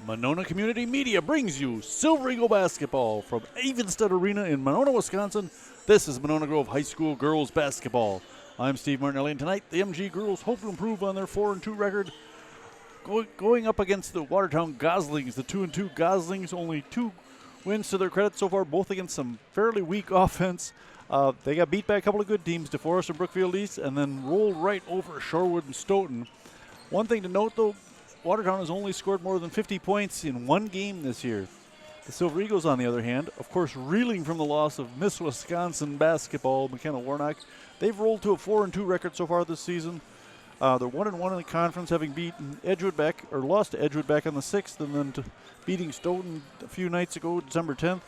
Monona Community Media brings you Silver Eagle basketball from Avonstead Arena in Monona, Wisconsin. This is Monona Grove High School girls basketball. I'm Steve Martinelli, and tonight the MG girls hope to improve on their 4-2 record, going up against the Watertown Goslings. The 2-2 Goslings, only 2 wins to their credit so far, both against some fairly weak offense. They got beat by a couple of good teams, DeForest and Brookfield East, and then rolled right over Shorewood and Stoughton. One thing to note, though, Watertown has only scored more than 50 points in one game this year. The Silver Eagles, on the other hand, of course, reeling from the loss of Miss Wisconsin basketball, McKenna Warnock, they've rolled to a 4-2 record so far this season. They're 1-1 in the conference, having beaten lost to Edgewood back on the 6th, and then beating Stoughton a few nights ago, December 10th.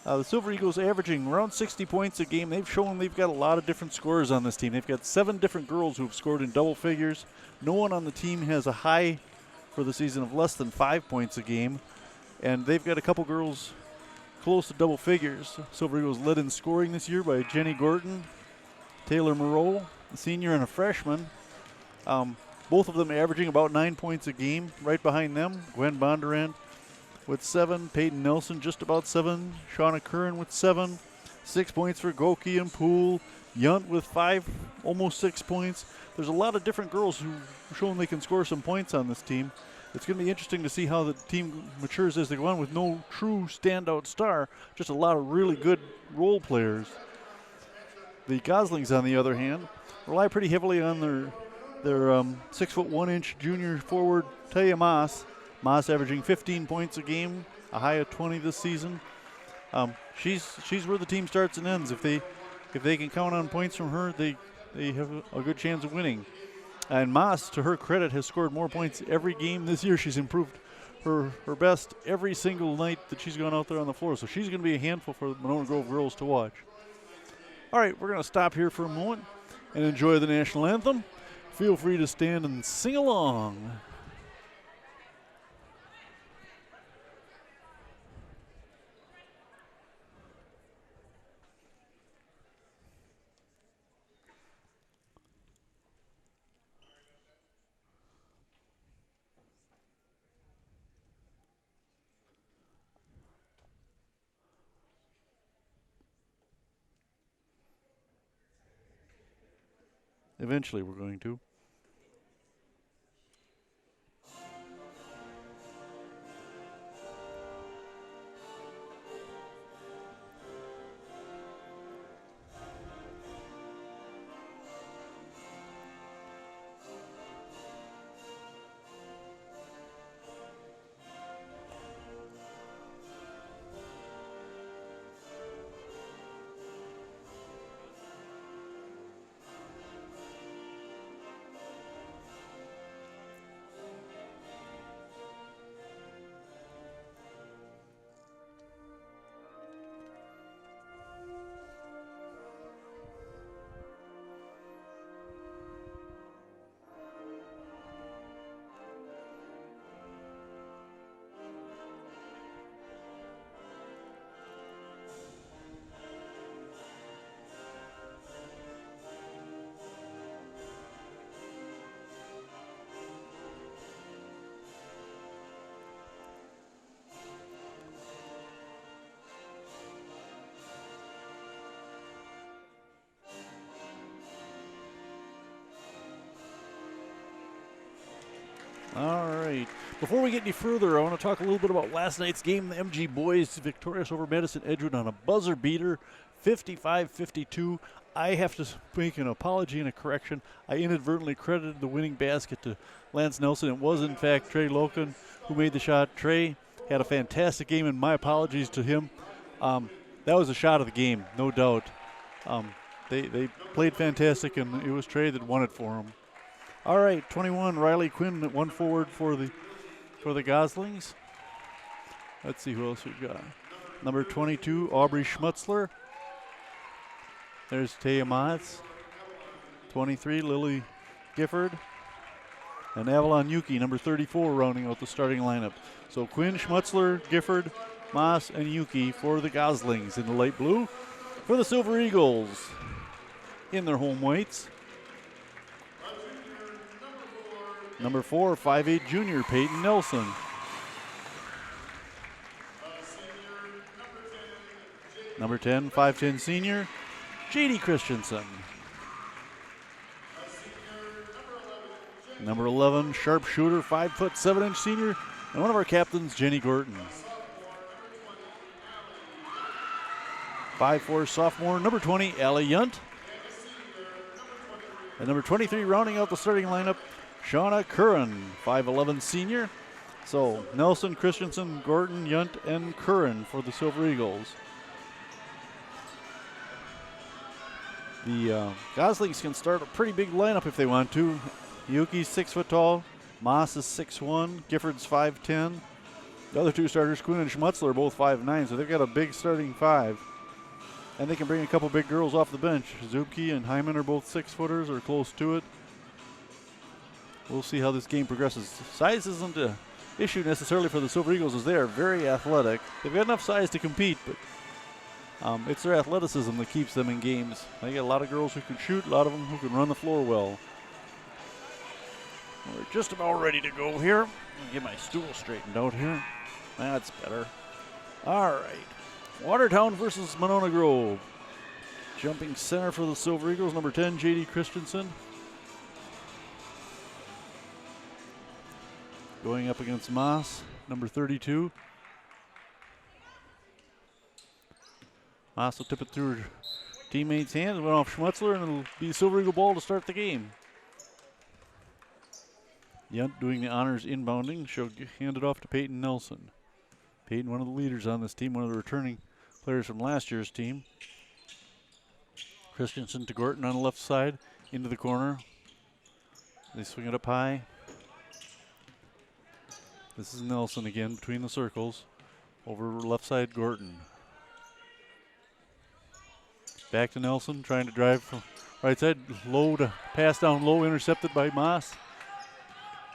The Silver Eagles averaging around 60 points a game. They've shown they've got a lot of different scorers on this team. They've got 7 different girls who have scored in double figures. No one on the team has a high for the season of less than 5 points a game. And they've got a couple girls close to double figures. Silver Eagles led in scoring this year by Jenny Gorton, Taylor Moreau, a senior and a freshman. Both of them averaging about 9 points a game. Right behind them, Gwen Bondurant with 7, Peyton Nelson just about 7, Shauna Curran with 7, 6 points for Goki and Poole, Yunt with 5, almost 6 points. There's a lot of different girls who've shown they can score some points on this team. It's going to be interesting to see how the team matures as they go on with no true standout star, just a lot of really good role players. The Goslings, on the other hand, rely pretty heavily on their 6'1" junior forward Taya Moss. Moss averaging 15 points a game, a high of 20 this season. She's where the team starts and ends. If they can count on points from her, they have a good chance of winning. And Moss, to her credit, has scored more points every game this year. She's improved her best every single night that she's gone out there on the floor. So she's going to be a handful for the Monona Grove girls to watch. All right, we're going to stop here for a moment and enjoy the national anthem. Feel free to stand and sing along. Eventually we're going to. All right. Before we get any further, I want to talk a little bit about last night's game. The MG boys victorious over Madison Edgewood on a buzzer beater, 55-52. I have to make an apology and a correction. I inadvertently credited the winning basket to Lance Nelson. It was, in fact, Trey Loken who made the shot. Trey had a fantastic game, and my apologies to him. That was a shot of the game, no doubt. They played fantastic, and it was Trey that won it for him. All right, 21, Riley Quinn at one forward for the Goslings. Let's see who else we've got. Number 22, Aubrey Schmutzler. There's Taya Motz. 23, Lily Gifford. And Avalon Yuki, number 34, rounding out the starting lineup. So Quinn, Schmutzler, Gifford, Moss, and Yuki for the Goslings in the light blue. For the Silver Eagles in their home whites, number 4, 5'8" junior Peyton Nelson. Number 10, 5'10" senior, J.D. Christensen. Number 11, sharpshooter, 5'7" senior, and one of our captains, Jenny Gorton. 5'4" sophomore, number 20, Allie Yunt. And number 23, rounding out the starting lineup, Shauna Curran, 5'11" senior. So Nelson, Christensen, Gorton, Yunt, and Curran for the Silver Eagles. The Goslings can start a pretty big lineup if they want to. Yuki's 6 foot tall, Moss is 6'1", Gifford's 5'10". The other two starters, Kuhn and Schmutzler, are both 5'9", so they've got a big starting 5. And they can bring a couple big girls off the bench. Zubke and Hyman are both 6-footers or close to it. We'll see how this game progresses. Size isn't an issue necessarily for the Silver Eagles, as they are very athletic. They've got enough size to compete, but it's their athleticism that keeps them in games. They got a lot of girls who can shoot, a lot of them who can run the floor well. We're just about ready to go here. Let me get my stool straightened out here. That's better. All right. Watertown versus Monona Grove. Jumping center for the Silver Eagles, number 10, J.D. Christensen. Going up against Moss, number 32. Moss will tip it through her teammate's hands, went off Schmutzler, and it'll be Silver Eagle ball to start the game. Yunt doing the honors inbounding. She'll hand it off to Peyton Nelson. Peyton, one of the leaders on this team, one of the returning players from last year's team. Christensen to Gorton on the left side, into the corner. They swing it up high. This is Nelson again between the circles. Over left side, Gorton. Back to Nelson, trying to drive from right side. Low to pass down low, intercepted by Moss.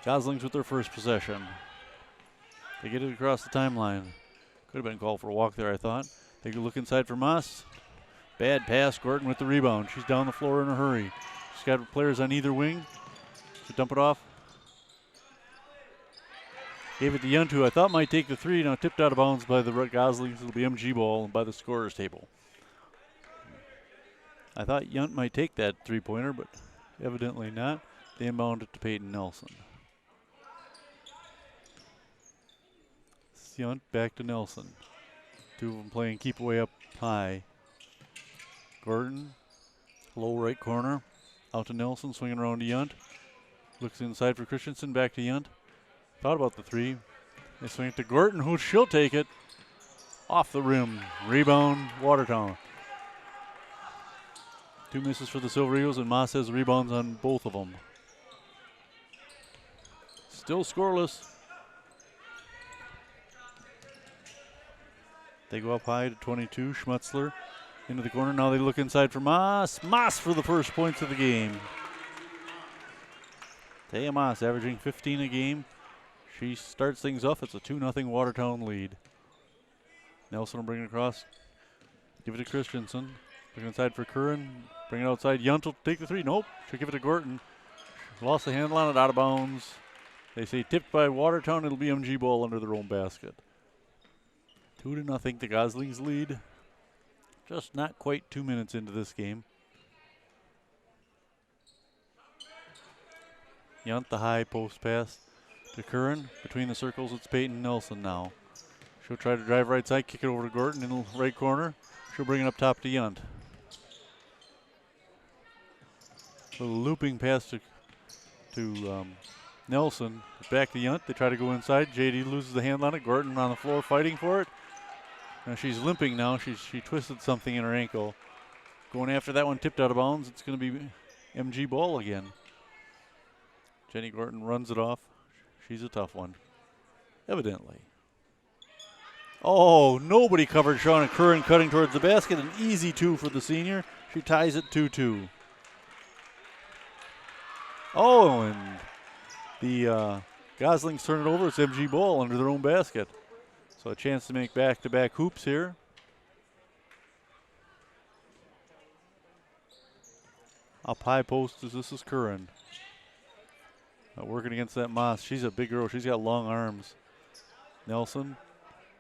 Goslings with their first possession. They get it across the timeline. Could have been called for a walk there, I thought. They could look inside for Moss. Bad pass, Gorton with the rebound. She's down the floor in a hurry. She's got players on either wing. She'll dump it off. Gave it to Yunt, who I thought might take the three. Now tipped out of bounds by the Goslings. It'll be MG ball by the scorer's table. I thought Yunt might take that three-pointer, but evidently not. They inbound it to Peyton Nelson. Yunt back to Nelson. Two of them playing keep away up high. Gordon, low right corner. Out to Nelson, swinging around to Yunt. Looks inside for Christensen, back to Yunt. Thought about the three. They swing it to Gordon, who she'll take it. Off the rim. Rebound, Watertown. Two misses for the Silver Eagles, and Moss has rebounds on both of them. Still scoreless. They go up high to 22. Schmutzler into the corner. Now they look inside for Moss. Moss for the first points of the game. Taya Moss averaging 15 a game. She starts things off. It's a 2-0 Watertown lead. Nelson will bring it across. Give it to Christensen. Look inside for Curran. Bring it outside. Yunt will take the three. Nope. She'll give it to Gorton. Lost the handle on it. Out of bounds. They say tipped by Watertown. It'll be MG ball under their own basket. 2-0, the Goslings lead. Just not quite 2 minutes into this game. Yunt, the high post pass to Curran. Between the circles, it's Peyton Nelson now. She'll try to drive right side, kick it over to Gorton in the right corner. She'll bring it up top to Yunt. Little looping pass to Nelson. Back to Yunt. They try to go inside. JD loses the handle on it. Gorton on the floor fighting for it. Now she's limping now. She twisted something in her ankle. Going after that one, tipped out of bounds. It's going to be MG ball again. Jenny Gorton runs it off. She's a tough one, evidently. Oh, nobody covered Shauna Curran cutting towards the basket. An easy two for the senior. She ties it 2-2. Oh, and the Goslings turn it over. It's MG ball under their own basket. So a chance to make back-to-back hoops here. Up high post, this is Curran. Working against that Moss. She's a big girl. She's got long arms. Nelson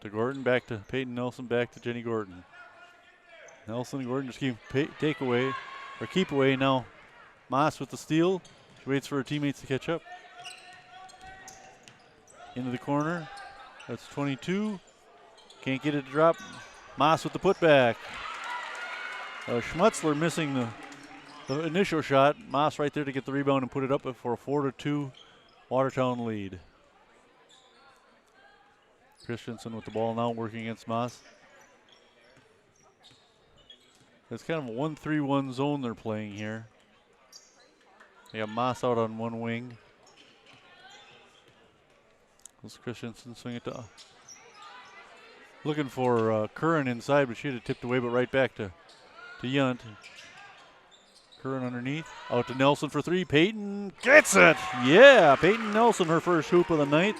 to Gordon, back to Peyton Nelson, back to Jenny Gordon. Nelson and Gordon just keep away now. Moss with the steal. She waits for her teammates to catch up. Into the corner. That's 22. Can't get it to drop. Moss with the putback. Schmutzler missing the initial shot. Moss right there to get the rebound and put it up for a 4-2 Watertown lead. Christensen with the ball now working against Moss. It's kind of a 1-3-1 zone they're playing here. They got Moss out on one wing. Let's Christensen swing it to. Looking for Curran inside, but she had it tipped away, but right back to Yunt. Curran underneath. Out to Nelson for three. Peyton gets it! Yeah, Peyton Nelson, her first hoop of the night.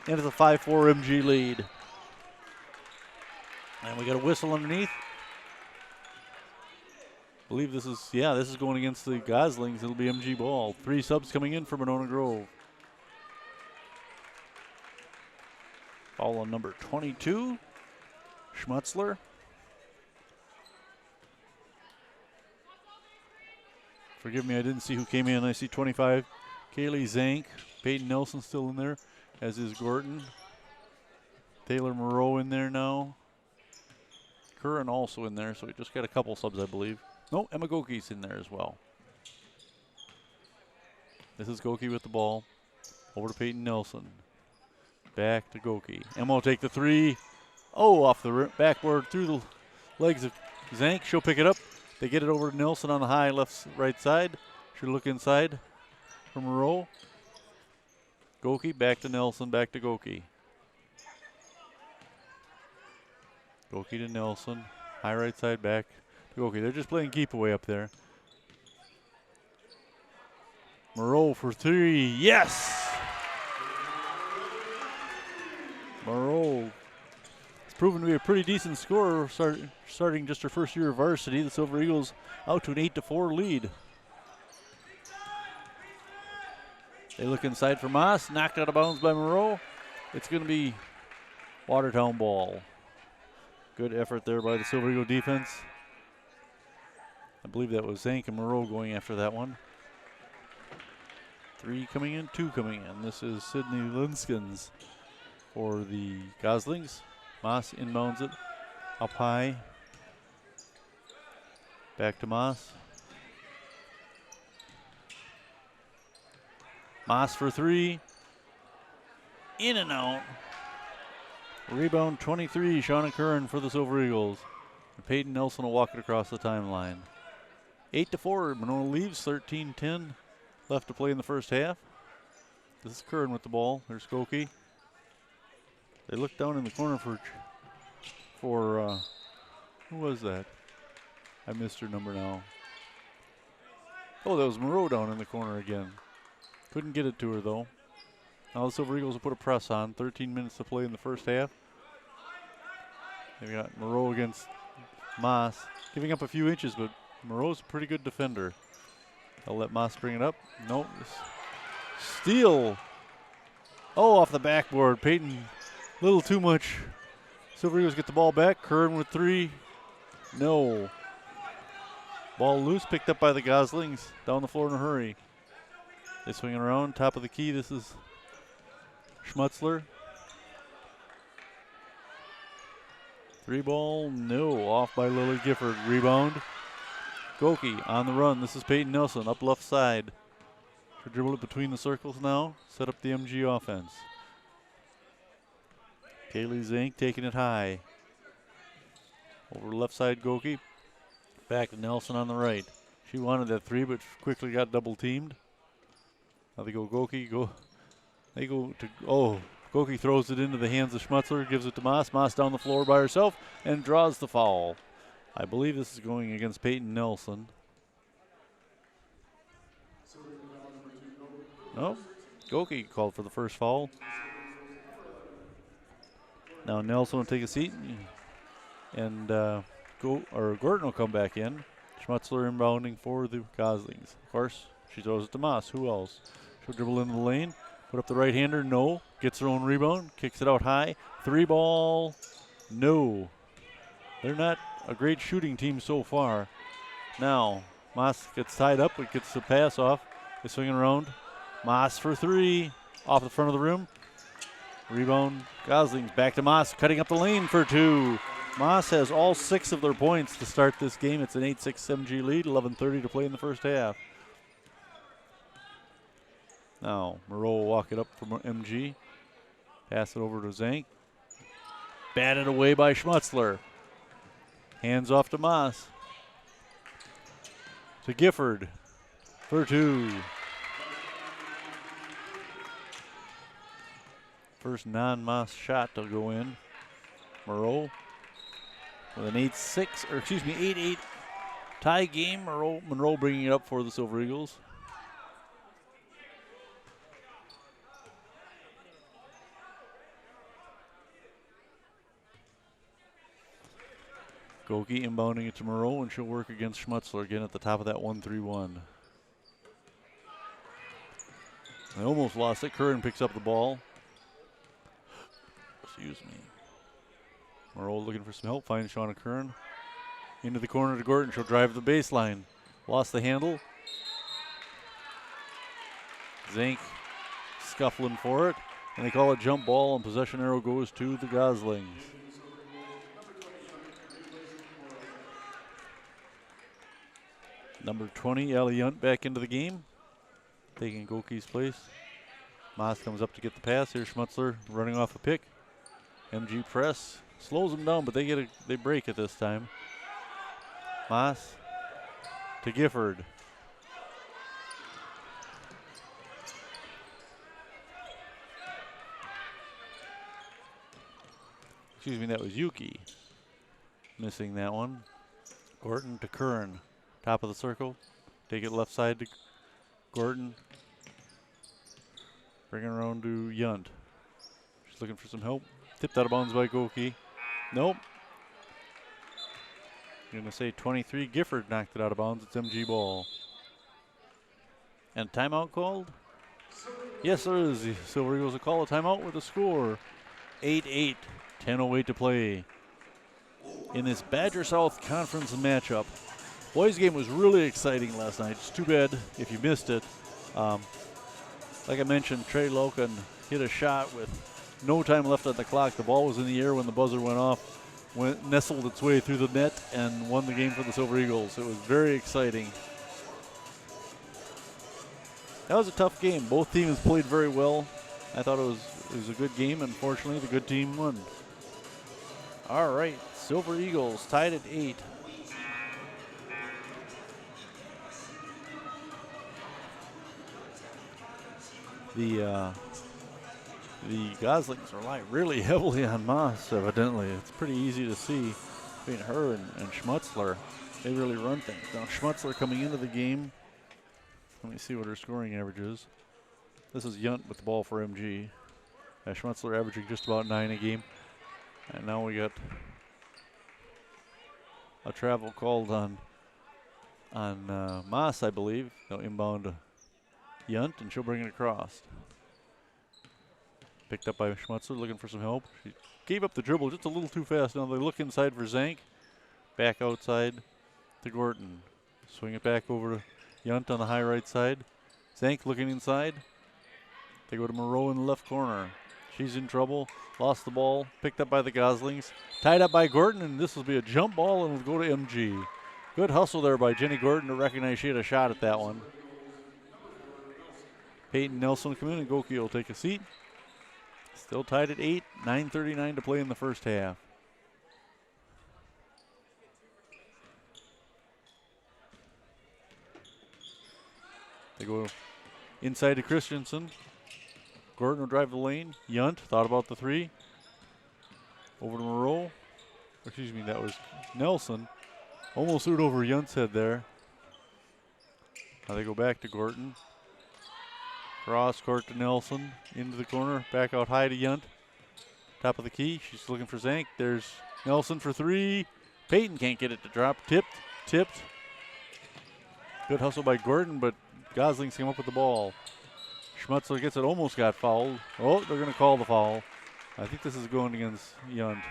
And it's a 5-4 MG lead. And we got a whistle underneath. I believe this is going against the Goslings. It'll be MG ball. 3 subs coming in for Monona Grove. Foul on number 22, Schmutzler. Forgive me, I didn't see who came in. I see 25, Kaylee Zank. Peyton Nelson still in there, as is Gordon. Taylor Moreau in there now. Curran also in there, so we just got a couple subs, I believe. No, Emma Goki's in there as well. This is Goki with the ball. Over to Peyton Nelson. Back to Goki. Emma will take the three. Oh, off the backboard through the legs of Zank. She'll pick it up. They get it over to Nelson on the high right side. She'll look inside from Moreau. Goki back to Nelson, back to Goki. Goki to Nelson. High right side back to Goki. They're just playing keep away up there. Moreau for three. Yes! Moreau has proven to be a pretty decent scorer, starting just her first year of varsity. The Silver Eagles out to an 8-4 lead. They look inside for Moss, knocked out of bounds by Moreau. It's going to be Watertown ball. Good effort there by the Silver Eagle defense. I believe that was Zank and Moreau going after that one. 3 coming in, 2 coming in. This is Sydney Linskins for the Goslings. Moss inbounds it up high. Back to Moss. Moss for 3. In and out. Rebound 23, Shauna Curran for the Silver Eagles. And Peyton Nelson will walk it across the timeline. 8-4, Monona leaves, 13-10 left to play in the first half. This is Curran with the ball. There's Skokie. They look down in the corner for who was that? I missed her number now. Oh, that was Moreau down in the corner again. Couldn't get it to her though. Now the Silver Eagles will put a press on. 13 minutes to play in the first half. They've got Moreau against Moss, giving up a few inches, but Moreau's a pretty good defender. I'll let Moss bring it up. Nope. Steal. Oh, off the backboard. Peyton, a little too much. Silver Eagles get the ball back. Curran with 3. No. Ball loose, picked up by the Goslings. Down the floor in a hurry. They swing it around, top of the key. This is Schmutzler. 3 ball, no. Off by Lily Gifford. Rebound. Goki on the run. This is Peyton Nelson up left side. She'll dribble it between the circles now. Set up the MG offense. Kaylee Zink taking it high. Over left side, Goki. Back to Nelson on the right. She wanted that 3, but quickly got double teamed. Now they go Goki. Goki throws it into the hands of Schmutzler, gives it to Moss. Moss down the floor by herself and draws the foul. I believe this is going against Peyton Nelson. No, Goki called for the first foul. Now Nelson will take a seat, and Gordon will come back in. Schmutzler inbounding for the Goslings. Of course, she throws it to Moss. Who else? She'll dribble into the lane, put up the right-hander. No, gets her own rebound, kicks it out high. 3 ball, no. They're not a great shooting team so far. Now, Moss gets tied up, but gets the pass off. They swing it around. Moss for three, off the front of the rim. Rebound, Goslings back to Moss, cutting up the lane for two. Moss has all 6 of their points to start this game. It's an 8-6 MG lead, 11:30 to play in the first half. Now, Moreau will walk it up from MG. Pass it over to Zank. Batted away by Schmutzler. Hands off to Moss. To Gifford for two. First non-Moss shot to go in. Moreau with an 8-8 tie game. Monroe bringing it up for the Silver Eagles. Goki inbounding it to Moreau, and she'll work against Schmutzler again at the top of that 1-3-1. They almost lost it. Curran picks up the ball. Excuse me. Moreau looking for some help, finds Shauna Curran. Into the corner to Gordon. She'll drive the baseline. Lost the handle. Zank scuffling for it. And they call it jump ball, and possession arrow goes to the Goslings. Number 20, Allie Yunt, back into the game, taking Goki's place. Moss comes up to get the pass. Here's Schmutzler running off a pick. MG press slows them down, but they break it this time. Moss to Gifford. Excuse me, that was Yuki. Missing that one. Gordon to Curran. Top of the circle. Take it left side to Gordon. Bring it around to Yunt. She's looking for some help. Tipped out of bounds by Goki. Nope. I'm going to say 23. Gifford knocked it out of bounds. It's MG ball. And timeout called? Yes, there is. The Silver Eagles will call a timeout with a score. 8-8. 10:08 to play in this Badger South Conference matchup. Boys game was really exciting last night. It's too bad if you missed it. Like I mentioned, Trey Loken hit a shot with no time left on the clock. The ball was in the air when the buzzer went off, nestled its way through the net, and won the game for the Silver Eagles. It was very exciting. That was a tough game. Both teams played very well. I thought it was a good game. Unfortunately, the good team won. All right, Silver Eagles tied at 8. The Goslings rely really heavily on Moss, evidently. It's pretty easy to see between her and Schmutzler. They really run things. Now, Schmutzler coming into the game. Let me see what her scoring average is. This is Yunt with the ball for MG. Schmutzler averaging just about 9 a game. And now we got a travel called on Moss, I believe. They'll inbound to Yunt, and she'll bring it across. Picked up by Schmutzler, looking for some help. She gave up the dribble just a little too fast. Now they look inside for Zank. Back outside to Gordon. Swing it back over to Yunt on the high right side. Zank looking inside. They go to Moreau in the left corner. She's in trouble. Lost the ball. Picked up by the Goslings. Tied up by Gordon, and this will be a jump ball and will go to MG. Good hustle there by Jenny Gordon to recognize she had a shot at that one. Peyton Nelson will come in, and Goki will take a seat. Still tied at 8. 9:39 to play in the first half. They go inside to Christensen. Gordon will drive the lane. Yunt thought about the three. Over to Moreau. Excuse me, that was Nelson. Almost threw it over Yunt's head there. Now they go back to Gordon. Cross court to Nelson. Into the corner. Back out high to Yunt. Top of the key. She's looking for Zank. There's Nelson for three. Peyton can't get it to drop. Tipped. Good hustle by Gordon, but Goslings came up with the ball. Schmutzler gets it, almost got fouled. Oh, they're going to call the foul. I think this is going against Yunt.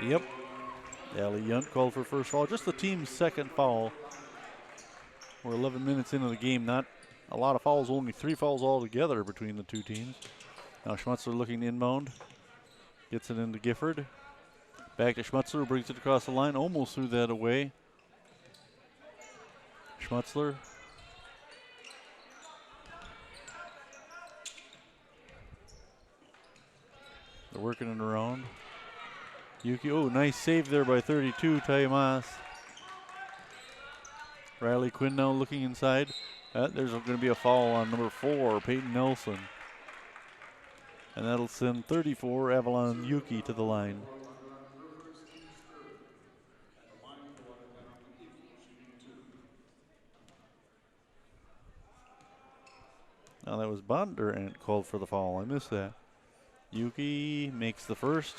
Yep. Allie Yunt called for first foul. Just the team's second foul. We're 11 minutes into the game. Not a lot of fouls, only 3 fouls altogether between the two teams. Now Schmutzler looking inbound. Gets it into Gifford. Back to Schmutzler, who brings it across the line. Almost threw that away. Schmutzler. They're working it around. Yuki, oh, nice save there by 32, Tayamas. Riley Quinn now looking inside. There's going to be a foul on number 4, Peyton Nelson. And that'll send 34, Avalon Yuki, to the line. Now that was Bondurant called for the foul. I missed that. Yuki makes the first.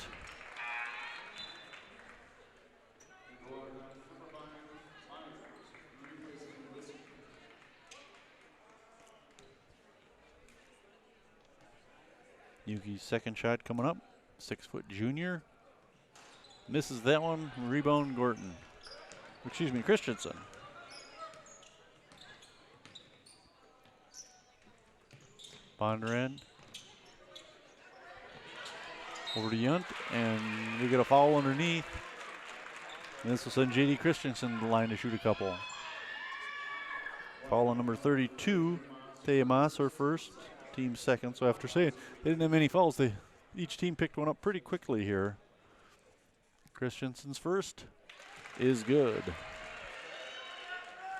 Yuki's second shot coming up. 6-foot junior. Misses that one. Rebound Gorton. Excuse me, Christensen. Bondurant. Over to Yunt, and we get a foul underneath. And this will send J.D. Christensen to the line to shoot a couple. Foul on number 32, Tayamas, her first, team second. So after saying they didn't have many fouls, each team picked one up pretty quickly here. Christensen's first is good.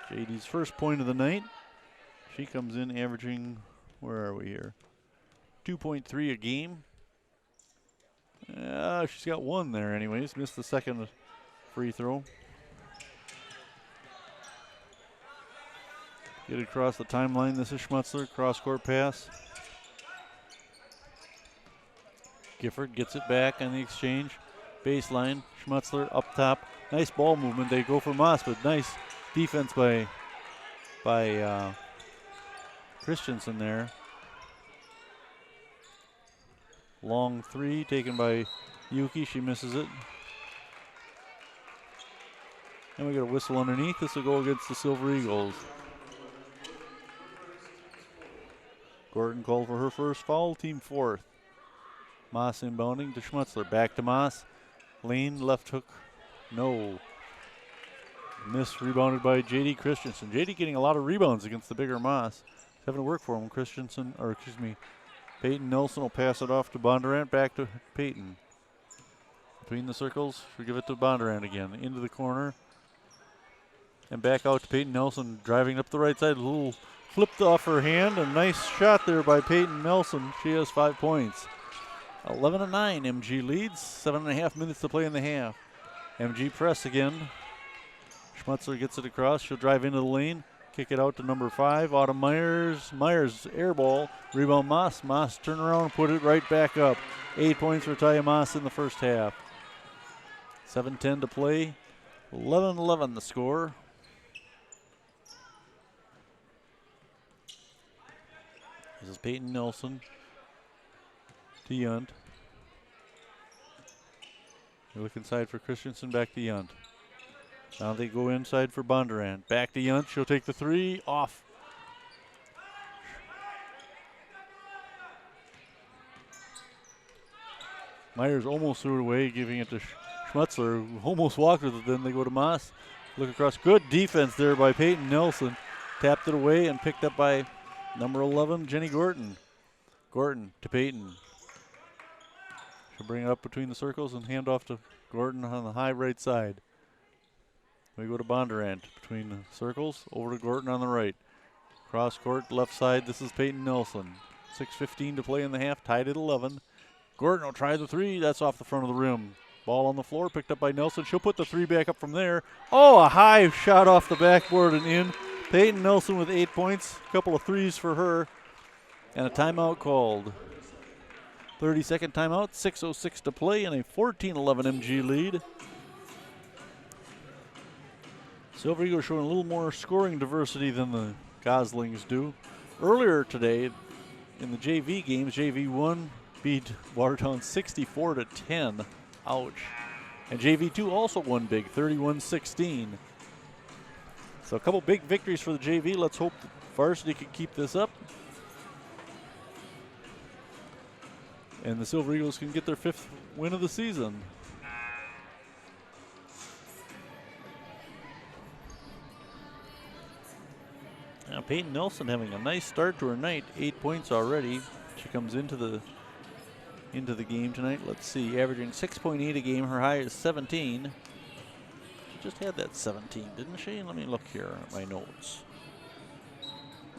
J.D.'s first point of the night. She comes in averaging, where are we here? 2.3 a game. She's got one there anyways. Missed the second free throw. Get it across the timeline. This is Schmutzler. Cross-court pass. Gifford gets it back on the exchange. Baseline. Schmutzler up top. Nice ball movement. They go for Moss, but nice defense by Christensen there. Long three taken by Yuki. She misses it. And we got a whistle underneath. This will go against the Silver Eagles. Gordon called for her first foul. Team fourth. Moss inbounding to Schmutzler. Back to Moss. Lane left hook. No. Miss rebounded by J.D. Christensen. J.D. getting a lot of rebounds against the bigger Moss. It's having to work for him. Peyton Nelson will pass it off to Bondurant. Back to Peyton. Between the circles, we give it to Bondurant again. Into the corner. And back out to Peyton Nelson, driving up the right side. A little flipped off her hand. A nice shot there by Peyton Nelson. She has 5 points. 11-9, MG leads. 7.5 minutes to play in the half. MG press again. Schmutzler gets it across. She'll drive into the lane. Kick it out to number 5, Autumn Myers. Myers air ball. Rebound Moss. Moss turn around and put it right back up. 8 points for Taya Moss in the first half. 7:10 to play. 11-11 the score. This is Peyton Nelson to Yunt. They look inside for Christensen, back to Yunt. Now they go inside for Bondurant. Back to Yunt. She'll take the three. Off. Myers almost threw it away, giving it to Schmutzler, who almost walked with it. Then they go to Moss. Look across. Good defense there by Peyton Nelson. Tapped it away and picked up by number 11, Jenny Gorton. Gorton to Peyton. She'll bring it up between the circles and hand off to Gorton on the high right side. We go to Bondurant between the circles, over to Gorton on the right. Cross court, left side, this is Peyton Nelson. 6:15 to play in the half, tied at 11. Gorton will try the three, that's off the front of the rim. Ball on the floor, picked up by Nelson. She'll put the three back up from there. Oh, a high shot off the backboard and in. Peyton Nelson with 8 points, a couple of threes for her, and a timeout called. 30-second timeout, 6:06 to play, and a 14-11 MG lead. Silver Eagles showing a little more scoring diversity than the Goslings do. Earlier today, in the JV games, JV1 beat Watertown 64-10. Ouch. And JV2 also won big, 31-16. So a couple big victories for the JV. Let's hope the varsity can keep this up. And the Silver Eagles can get their 5th win of the season. Now Peyton Nelson having a nice start to her night, 8 points already. She comes into the game tonight. Let's see, averaging 6.8 a game. Her high is 17. She just had that 17, didn't she? Let me look here at my notes.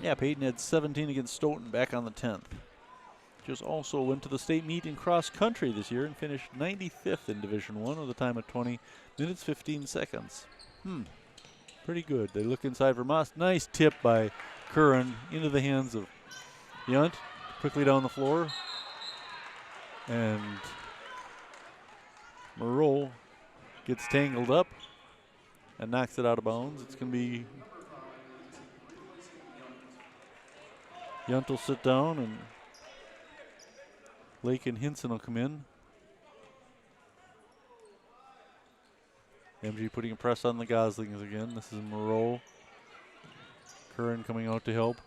Yeah, Peyton had 17 against Stoughton back on the 10th. Just also went to the state meet in cross country this year and finished 95th in Division I with a time of 20 minutes 15 seconds. Pretty good. They look inside for Moss. Nice tip by Curran into the hands of Yunt. Quickly down the floor. And Moreau gets tangled up and knocks it out of bounds. It's going to be Yunt will sit down and Lake and Hinson will come in. MG putting a press on the Goslings again. This is Moreau. Curran coming out to help.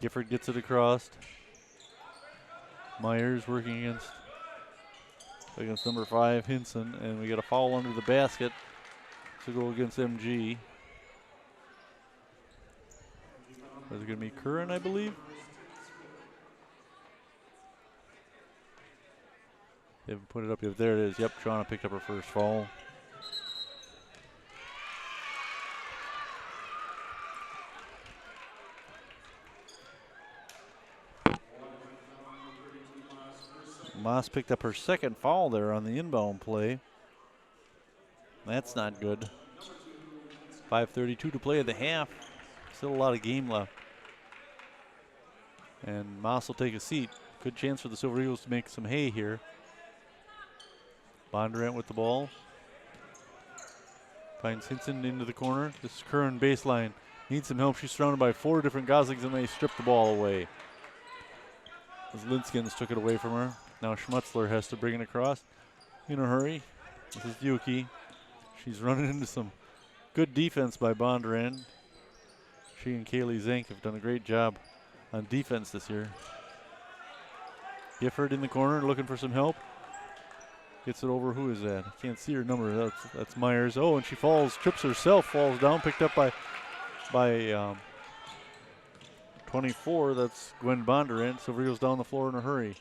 Gifford gets it across. Myers working against number 5, Hinson, and we get a foul under the basket to go against MG. Is it going to be Curran, I believe? They haven't put it up yet. There it is. Yep, Shauna picked up her first foul. Moss picked up her second foul there on the inbound play. That's not good. 5:32 to play at the half. Still a lot of game left. And Moss will take a seat. Good chance for the Silver Eagles to make some hay here. Bondurant with the ball. Finds Hinson into the corner. This is Curran baseline. Needs some help. She's surrounded by 4 different Goslings and they strip the ball away. As Linskins took it away from her. Now Schmutzler has to bring it across in a hurry. This is Yuki. She's running into some good defense by Bondurant. She and Kaylee Zank have done a great job on defense this year. Gifford in the corner looking for some help. Gets it over. Who is that? I can't see her number. That's Myers. Oh, and she falls, trips herself, falls down, picked up by 24. That's Gwen Bondurant. Silver Eagles down the floor in a hurry.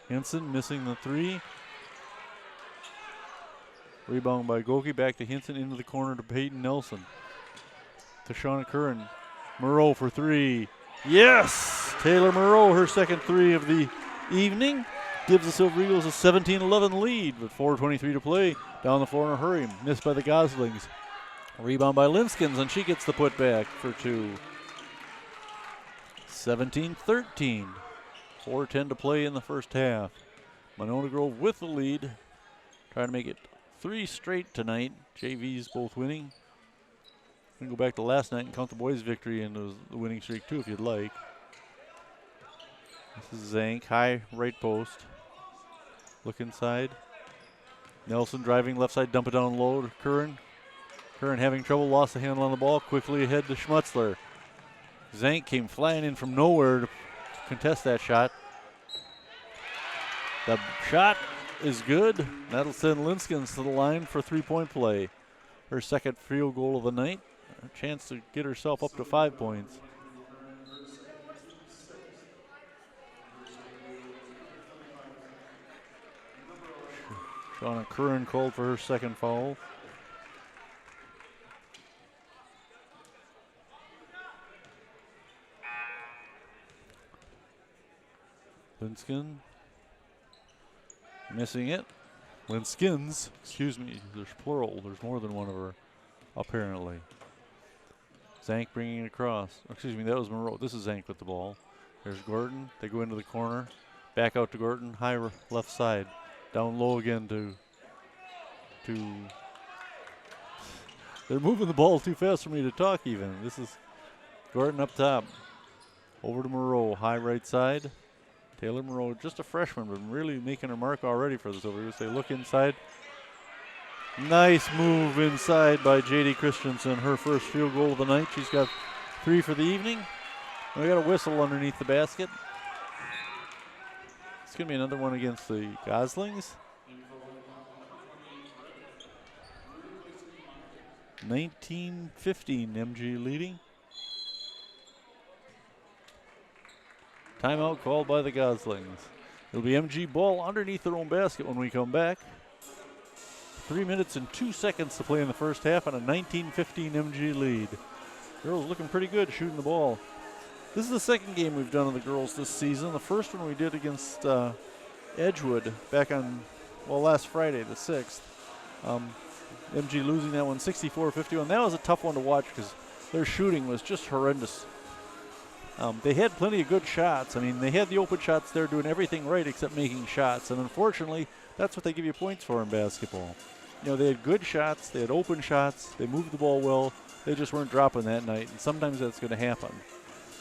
Hinson missing the 3. Rebound by Goki. Back to Hinson into the corner to Peyton Nelson. To Shauna Curran. Moreau for 3. Yes! Taylor Moreau, her second 3 of the evening. Gives the Silver Eagles a 17-11 lead with 4:23 to play. Down the floor in a hurry. Missed by the Goslings. Rebound by Linskins, and she gets the putback for 2. 17-13. 4:10 to play in the first half. Monona Grove with the lead. Trying to make it 3 straight tonight. JV's both winning. We can go back to last night and count the boys' victory into the winning streak too if you'd like. This is Zank, high right post. Look inside. Nelson driving left side, dump it down low to Curran. Curran having trouble, lost the handle on the ball. Quickly ahead to Schmutzler. Zank came flying in from nowhere to contest that shot. The shot is good. That'll send Linskins to the line for 3-point play. Her second field goal of the night. A chance to get herself up to 5 points. Shauna Curran called for her second foul. Linskin missing it. Linskins, excuse me, there's plural. There's more than one of her, apparently. Zank bringing it across. Excuse me, that was Moreau. This is Zank with the ball. There's Gordon. They go into the corner. Back out to Gordon. High left side. Down low again to they're moving the ball too fast for me to talk even. This is Gordon up top. Over to Moreau. High right side. Taylor Monroe, just a freshman, but really making her mark already for the Silver Eagles. They look inside. Nice move inside by J.D. Christensen, her first field goal of the night. She's got 3 for the evening. We got a whistle underneath the basket. It's going to be another one against the Goslings. 19-15, MG leading. Timeout called by the Goslings. It'll be MG ball underneath their own basket when we come back. 3 minutes and 2 seconds to play in the first half and a 19-15 MG lead. Girls looking pretty good shooting the ball. This is the second game we've done of the girls this season. The first one we did against Edgewood back on, last Friday, the 6th. MG losing that one 64-51. That was a tough one to watch because their shooting was just horrendous. They had plenty of good shots. I mean, they had the open shots there doing everything right except making shots. And unfortunately, that's what they give you points for in basketball. You know, they had good shots, they had open shots, they moved the ball well, they just weren't dropping that night, and sometimes that's going to happen.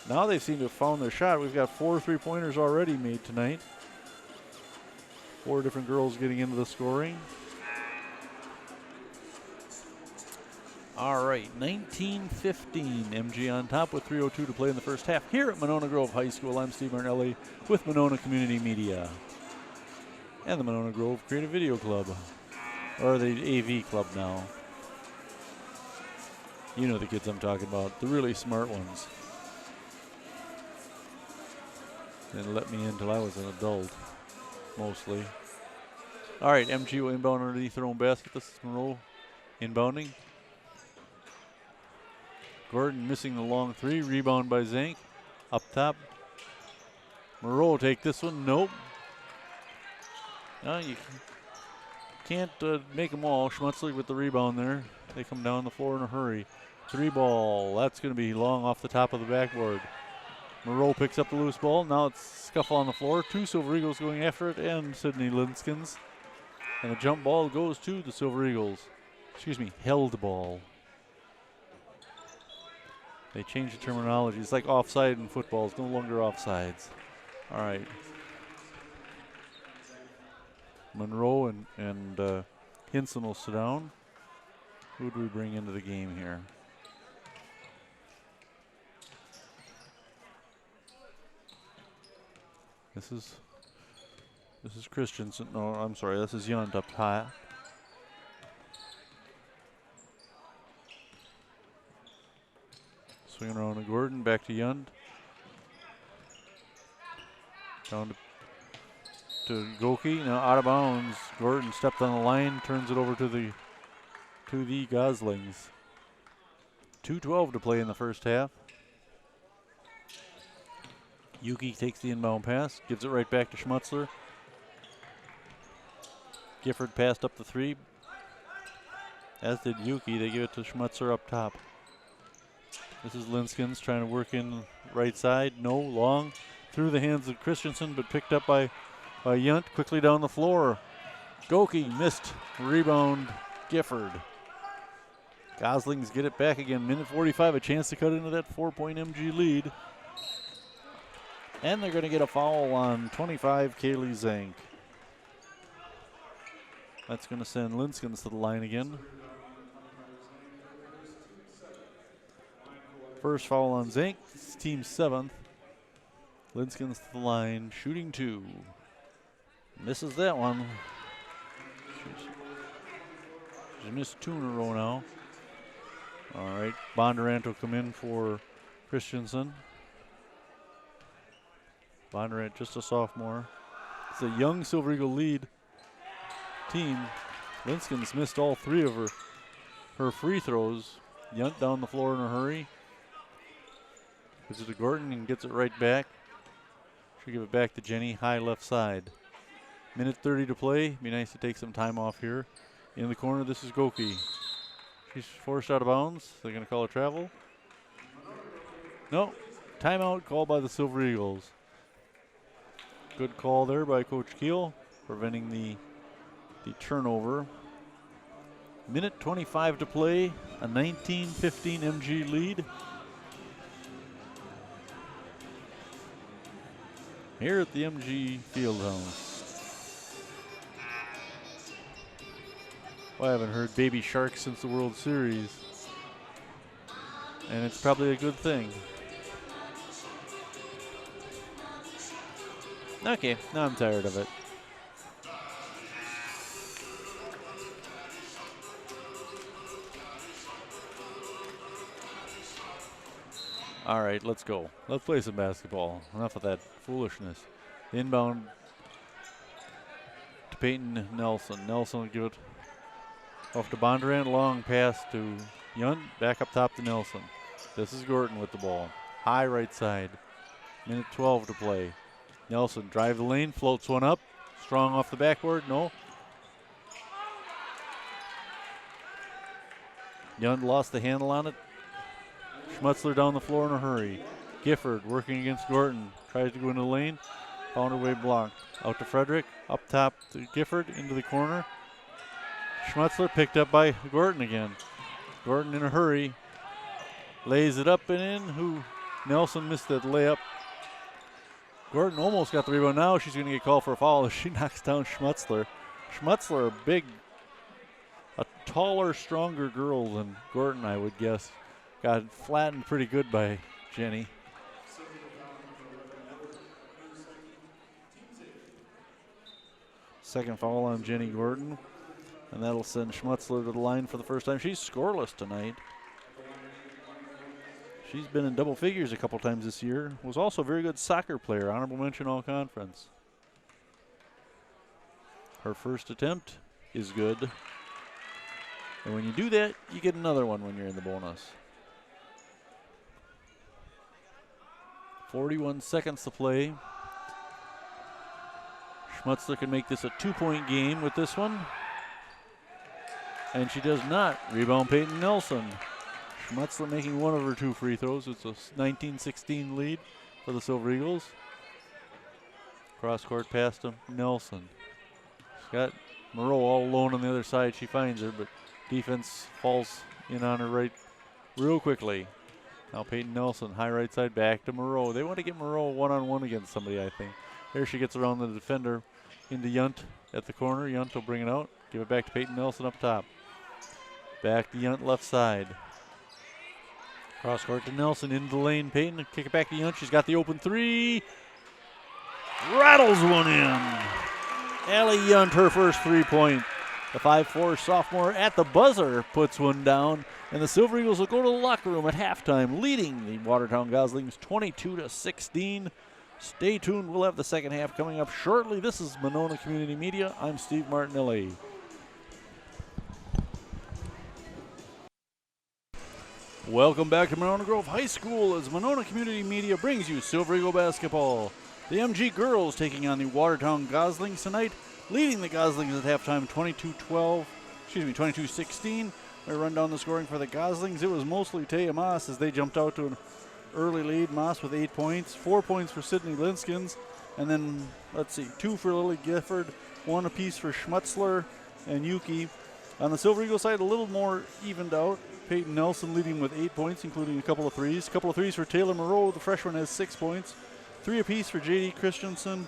Now they seem to have found their shot. We've got 4 3-pointers already made tonight. 4 different girls getting into the scoring. All right, 19-15, MG on top with 3:02 to play in the first half here at Monona Grove High School. I'm Steve Martinelli with Monona Community Media and the Monona Grove Creative Video Club, or the AV Club now. You know the kids I'm talking about, the really smart ones. They let me in until I was an adult, mostly. All right, MG will inbound underneath their own basket. This is Monroe inbounding. Gordon missing the long 3. Rebound by Zank. Up top. Monroe take this one. Nope. No, you can't make them all. Schmutzler with the rebound there. They come down the floor in a hurry. 3 ball. That's going to be long off the top of the backboard. Monroe picks up the loose ball. Now it's scuffle on the floor. 2 Silver Eagles going after it, and Sydney Linskins. And the jump ball goes to the Silver Eagles. Excuse me, held ball. They changed the terminology. It's like offside in football. It's no longer offsides. All right. Monroe and Hinson will sit down. Who do we bring into the game here? This is Christensen. No, I'm sorry. This is Yunt up high. Swinging around to Gordon, back to Yunt. Down to Goki, now out of bounds. Gordon stepped on the line, turns it over to the Goslings. 2:12 to play in the first half. Yuki takes the inbound pass, gives it right back to Schmutzler. Gifford passed up the 3. As did Yuki, they give it to Schmutzler up top. This is Linskins trying to work in right side. No, long. Through the hands of Christensen, but picked up by Yunt. Quickly down the floor. Goki missed. Rebound, Gifford. Goslings get it back again. Minute 45, a chance to cut into that 4-point MG lead. And they're going to get a foul on 25, Kaylee Zank. That's going to send Linskins to the line again. First foul on Zank, it's team 7th. Linskins to the line, shooting 2. Misses that one. She's missed 2 in a row now. All right, Bondurant will come in for Christensen. Bondurant, just a sophomore. It's a young Silver Eagle lead team. Linskins missed all 3 of her free throws. Yunt down the floor in a hurry. Gives it to Gordon and gets it right back. She'll give it back to Jenny, high left side. Minute 30 to play. Be nice to take some time off here. In the corner, this is Goki. She's forced out of bounds. They're going to call a travel. No. Timeout called by the Silver Eagles. Good call there by Coach Keel, preventing the turnover. Minute 25 to play. A 19-15 MG lead. here at the MG Fieldhouse. Well, I haven't heard Baby Shark since the World Series, and it's probably a good thing. Okay, now I'm tired of it. All right, let's go. Let's play some basketball. Enough of that foolishness. Inbound to Peyton Nelson. Nelson will give it off to Bondurant. Long pass to Yunt. Back up top to Nelson. This is Gordon with the ball. High right side. Minute 12 to play. Nelson drive the lane, floats one up. Strong off the backboard. No. Yunt lost the handle on it. Schmutzler down the floor in a hurry. Gifford working against Gordon. Tries to go into the lane. Found her way blocked. Out to Frederick. Up top to Gifford. Into the corner. Schmutzler picked up by Gordon again. Gordon in a hurry. Lays it up and in. Nelson missed that layup. Gordon almost got the rebound. Now she's going to get called for a foul as she knocks down Schmutzler. Schmutzler, a taller, stronger girl than Gordon, I would guess. Got flattened pretty good by Jenny. Second foul on Jenny Gordon, and that'll send Schmutzler to the line for the first time. She's scoreless tonight. She's been in double figures a couple times this year. Was also a very good soccer player, honorable mention all conference. Her first attempt is good. And when you do that, you get another one when you're in the bonus. 41 seconds to play. Schmutzler can make this a 2-point game with this one. And she does not. Rebound Peyton Nelson. Schmutzler making one of her 2 free throws. It's a 19-16 lead for the Silver Eagles. Cross court pass to Nelson. She's got Moreau all alone on the other side. She finds her, but defense falls in on her right real quickly. Now Peyton Nelson, high right side, back to Moreau. They want to get Moreau one-on-one against somebody, I think. There she gets around the defender into Yunt at the corner. Yunt will bring it out. Give it back to Peyton Nelson up top. Back to Yunt left side. Cross court to Nelson into the lane. Peyton, kick it back to Yunt. She's got the open 3. Rattles one in. Allie Yunt, her first 3-point. The 5'4" sophomore at the buzzer puts one down. And the Silver Eagles will go to the locker room at halftime, leading the Watertown Goslings 22-16. Stay tuned. We'll have the second half coming up shortly. This is Monona Community Media. I'm Steve Martinelli. Welcome back to Monona Grove High School as Monona Community Media brings you Silver Eagle basketball. The MG girls taking on the Watertown Goslings tonight, leading the Goslings at halftime 22-16. I run down the scoring for the Goslings. It was mostly Taya Moss as they jumped out to an early lead. Moss with 8 points, 4 points for Sydney Linskins, and then, 2 for Lily Gifford, 1 apiece for Schmutzler and Yuki. On the Silver Eagle side, a little more evened out. Peyton Nelson leading with 8 points, including a couple of threes. A couple of threes for Taylor Moreau. The freshman has 6 points. 3 apiece for J.D. Christensen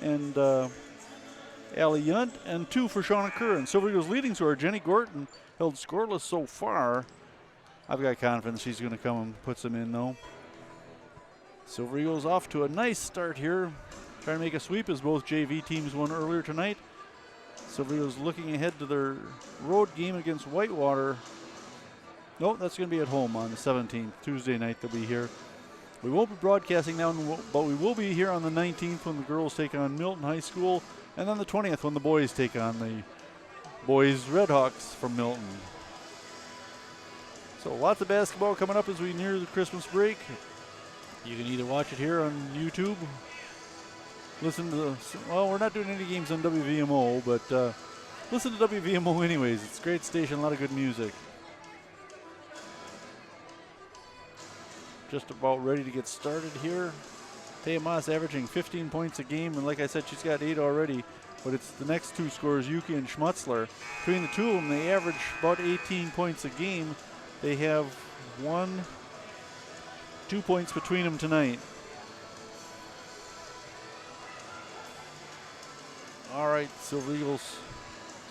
and Allie Yunt, and 2 for Shauna Curran. Silver Eagles leading scorer Jenny Gordon held scoreless so far. I've got confidence she's going to come and put some in, though. Silver Eagles off to a nice start here. Trying to make a sweep as both JV teams won earlier tonight. Silver Eagles looking ahead to their road game against Whitewater. Nope, that's going to be at home on the 17th, Tuesday night they'll be here. We won't be broadcasting now, but we will be here on the 19th when the girls take on Milton High School, and then the 20th when the boys take on the boys Redhawks from Milton. So lots of basketball coming up as we near the Christmas break. You can either watch it here on YouTube, listen to we're not doing any games on WVMO, but listen to WVMO anyways. It's a great station, a lot of good music. Just about ready to get started here. Taya Moss averaging 15 points a game, and like I said, she's got 8 already, but it's the next 2 scorers, Yuki and Schmutzler. Between the two of them, they average about 18 points a game. They have 2 points between them tonight. All right, Silver Eagles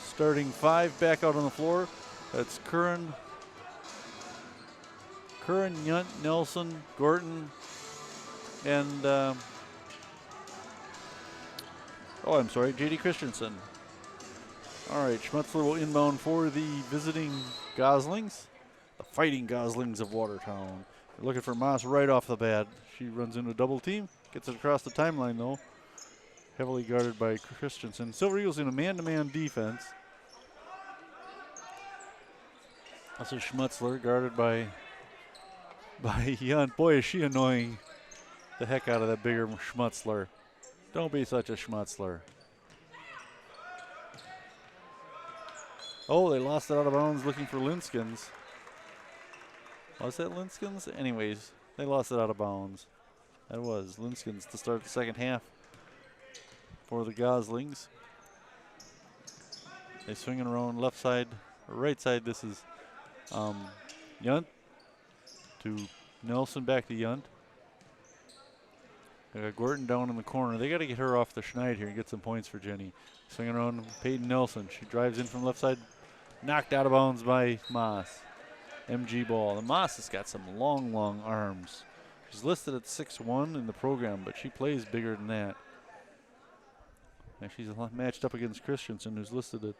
starting 5 back out on the floor. That's Curran, Yunt, Nelson, Gorton, and J.D. Christensen. All right, Schmutzler will inbound for the visiting Goslings, the Fighting Goslings of Watertown. They're looking for Moss right off the bat. She runs into a double team, gets it across the timeline though. Heavily guarded by Christensen. Silver Eagles in a man-to-man defense. This is Schmutzler guarded by Yunt. Boy, is she annoying the heck out of that bigger Schmutzler. Don't be such a Schmutzler. Oh, they lost it out of bounds looking for Linskins. Was that Linskins? Anyways, they lost it out of bounds. That was Linskins to start the second half for the Goslings. They swing it around left side, or right side. This is Yunt to Nelson, back to Yunt. They got Gorton down in the corner. They got to get her off the schneid here and get some points for Jenny. Swinging around Peyton Nelson. She drives in from left side. Knocked out of bounds by Moss. MG ball. The Moss has got some long arms. She's listed at 6'1" in the program, but she plays bigger than that. And she's matched up against Christensen, who's listed at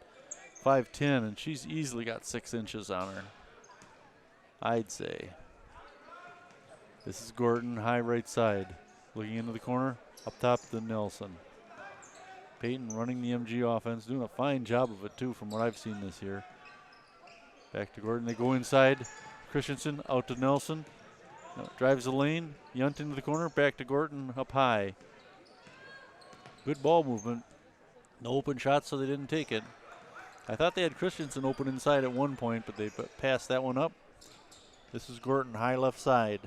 5'10", and she's easily got 6 inches on her, I'd say. This is Gorton, high right side. Looking into the corner, up top to Nelson. Peyton running the MG offense, doing a fine job of it too from what I've seen this year. Back to Gorton, they go inside. Christensen out to Nelson. Drives the lane, Yunt into the corner, back to Gorton, up high. Good ball movement. No open shots, so they didn't take it. I thought they had Christensen open inside at one point, but they passed that one up. This is Gorton, high left side.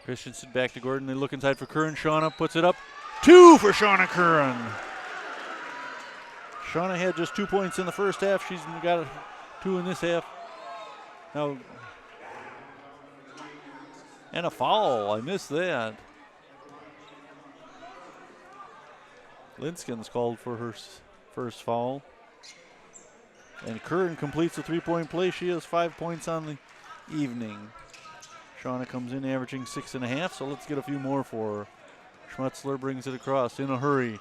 Christensen back to Gorton. They look inside for Curran. Shauna puts it up. 2 for Shauna Curran. Shauna had just 2 points in the first half. She's got 2 in this half. Now, and a foul. I missed that. Linskins called for her first foul. And Curran completes the 3-point play. She has 5 points on the evening. Shauna comes in averaging 6.5, so let's get a few more for her. Schmutzler brings it across in a hurry.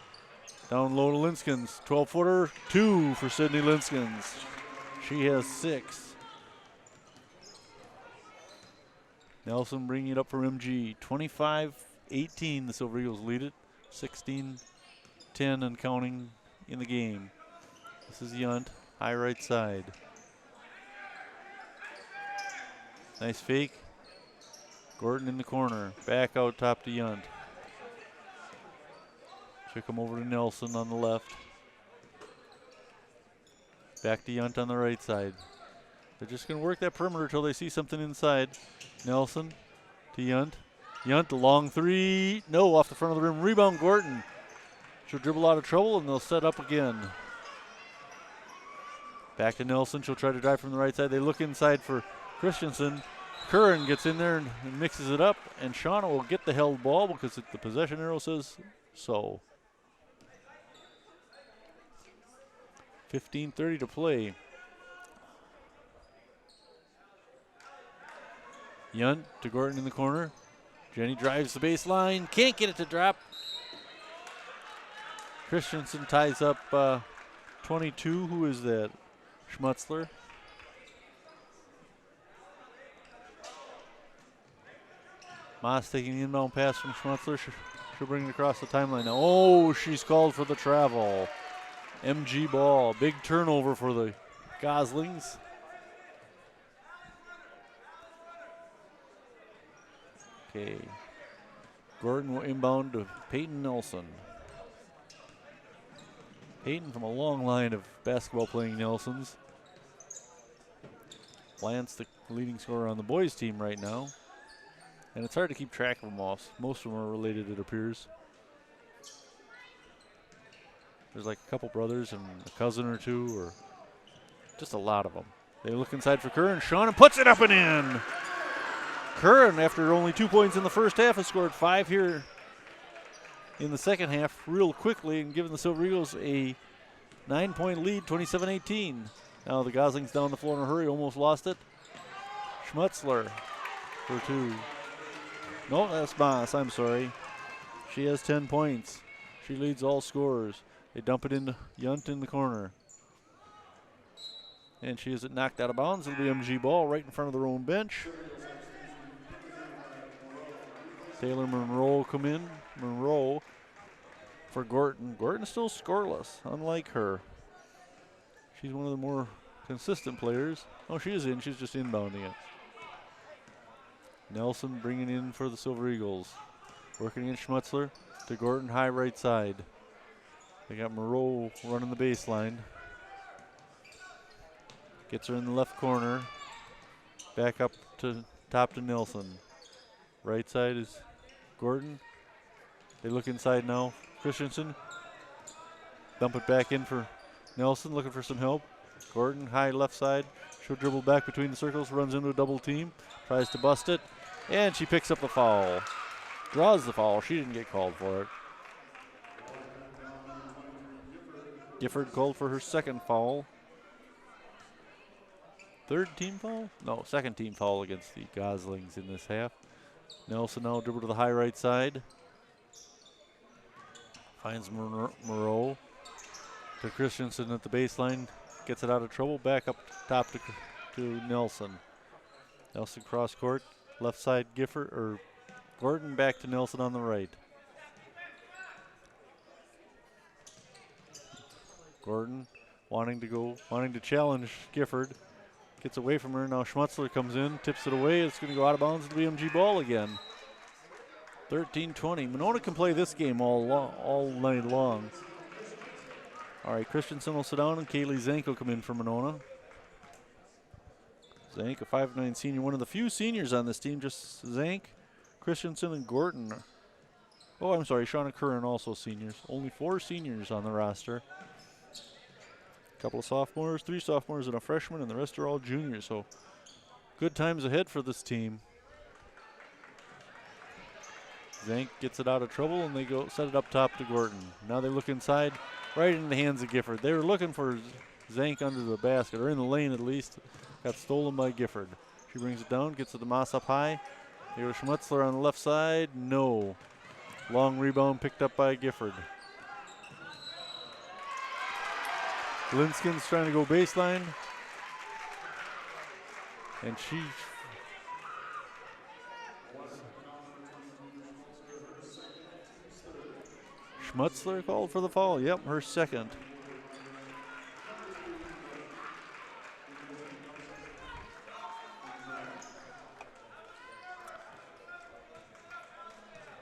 Down low to Linskins. 12-footer, 2 for Sydney Linskins. She has 6. Nelson bringing it up for MG. 25-18, the Silver Eagles lead it. 16-10 and counting in the game. This is Yunt, high right side. Nice fake. Gorton in the corner, back out top to Yunt. She'll come over to Nelson on the left. Back to Yunt on the right side. They're just going to work that perimeter until they see something inside. Nelson to Yunt. Yunt, the long 3. No, off the front of the rim. Rebound, Gorton. She'll dribble out of trouble, and they'll set up again. Back to Nelson. She'll try to drive from the right side. They look inside for Christensen. Curran gets in there and mixes it up, and Shauna will get the held ball because the possession arrow says so. 15:30 to play. Yunt to Gorton in the corner. Jenny drives the baseline, can't get it to drop. Christensen ties up 22. Who is that? Schmutzler. Moss taking the inbound pass from Schmutzler. She'll bring it across the timeline now. Oh, she's called for the travel. MG ball. Big turnover for the Goslings. Okay. Gordon will inbound to Peyton Nelson. Peyton from a long line of basketball playing Nelsons. Lance, the leading scorer on the boys team right now. And it's hard to keep track of them all. Most of them are related, it appears. There's like a couple brothers and a cousin or two, or just a lot of them. They look inside for Curran. Shauna puts it up and in. Curran, after only 2 points in the first half, has scored 5 here in the second half real quickly and giving the Silver Eagles a 9-point lead, 27-18. Now the Goslings down the floor in a hurry, almost lost it. Schmutzler for 2. No, that's Moss, I'm sorry. She has 10 points. She leads all scorers. They dump it into Yunt in the corner. And she is knocked out of bounds. It'll be MG ball right in front of their own bench. Taylor Monroe come in. Monroe for Gorton. Gorton's still scoreless, unlike her. She's one of the more consistent players. Oh, she is in. She's just inbounding it. Nelson bringing in for the Silver Eagles. Working in Schmutzler to Gorton, high right side. They got Moreau running the baseline. Gets her in the left corner. Back up to top to Nelson. Right side is Gordon. They look inside now. Christensen. Dump it back in for Nelson, looking for some help. Gordon, high left side. She'll dribble back between the circles, runs into a double team, tries to bust it, and she picks up the foul. Draws the foul. She didn't get called for it. Gifford called for her second foul. Third team foul? No, second team foul against the Goslings in this half. Nelson now dribble to the high right side. Finds Moreau to Christensen at the baseline. Gets it out of trouble. Back up top to Nelson. Nelson cross court. Left side Gifford or Gordon back to Nelson on the right. Gordon wanting to challenge Gifford. Gets away from her. Now Schmutzler comes in, tips it away. It's going to go out of bounds to the BMG ball again. 13-20. Monona can play this game all night long. All right, Christensen will sit down and Kaylee Zank will come in for Monona. Zank, a 5'9" senior, one of the few seniors on this team, just Zank, Christensen, and Gordon. Oh, I'm sorry, Shauna Curran also seniors. Only 4 seniors on the roster. A couple of sophomores, 3 sophomores and a freshman, and the rest are all juniors, so good times ahead for this team. Zank gets it out of trouble, and they go set it up top to Gordon. Now they look inside, right in the hands of Gifford. They were looking for Zank under the basket, or in the lane at least. Got stolen by Gifford. She brings it down, gets it to Moss up high. There goes Schmutzler on the left side. No. Long rebound picked up by Gifford. Linskin's trying to go baseline. And she... Schmutzler called for the foul. Yep, her second.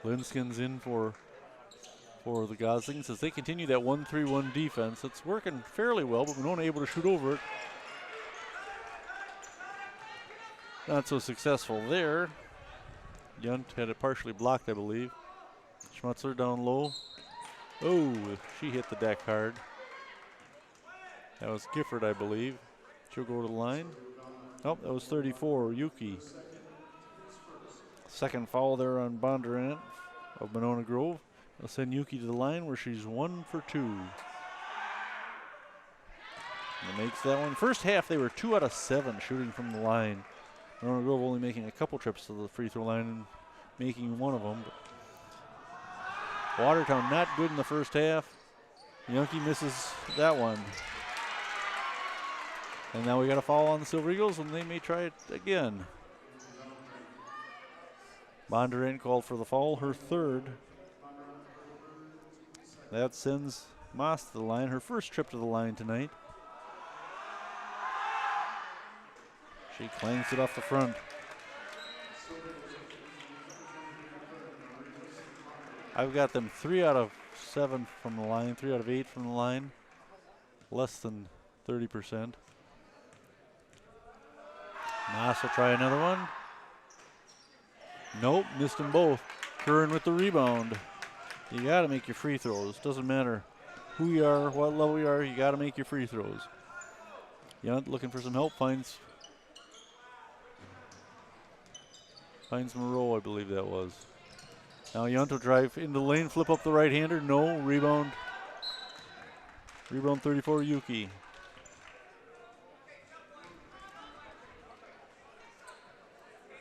Linskin's in for the Goslings as they continue that 1-3-1 defense. It's working fairly well, but Monona able to shoot over it. Not so successful there. Yunt had it partially blocked, I believe. Schmutzler down low. Oh, she hit the deck hard. That was Gifford, I believe. She'll go to the line. Oh, that was 34, Yuki. Second foul there on Bondurant of Monona Grove. They'll send Yuki to the line where she's 1 for 2. And makes that one. First half, they were 2 out of 7 shooting from the line. Monona Grove only making a couple trips to the free throw line and making one of them. But Watertown not good in the first half. Yunke misses that one. And now we got a foul on the Silver Eagles, and they may try it again. Bondurant called for the foul, her third. That sends Moss to the line, her first trip to the line tonight. She clangs it off the front. I've got them 3 out of 7 from the line, 3 out of 8 from the line. Less than 30%. Moss will try another one. Nope, missed them both. Curran with the rebound. You got to make your free throws. Doesn't matter who you are, what level you are, you got to make your free throws. Yunt looking for some help, finds Moreau, I believe that was. Now Yunt will drive into the lane, flip up the right-hander. No, rebound. Rebound 34, Yuki.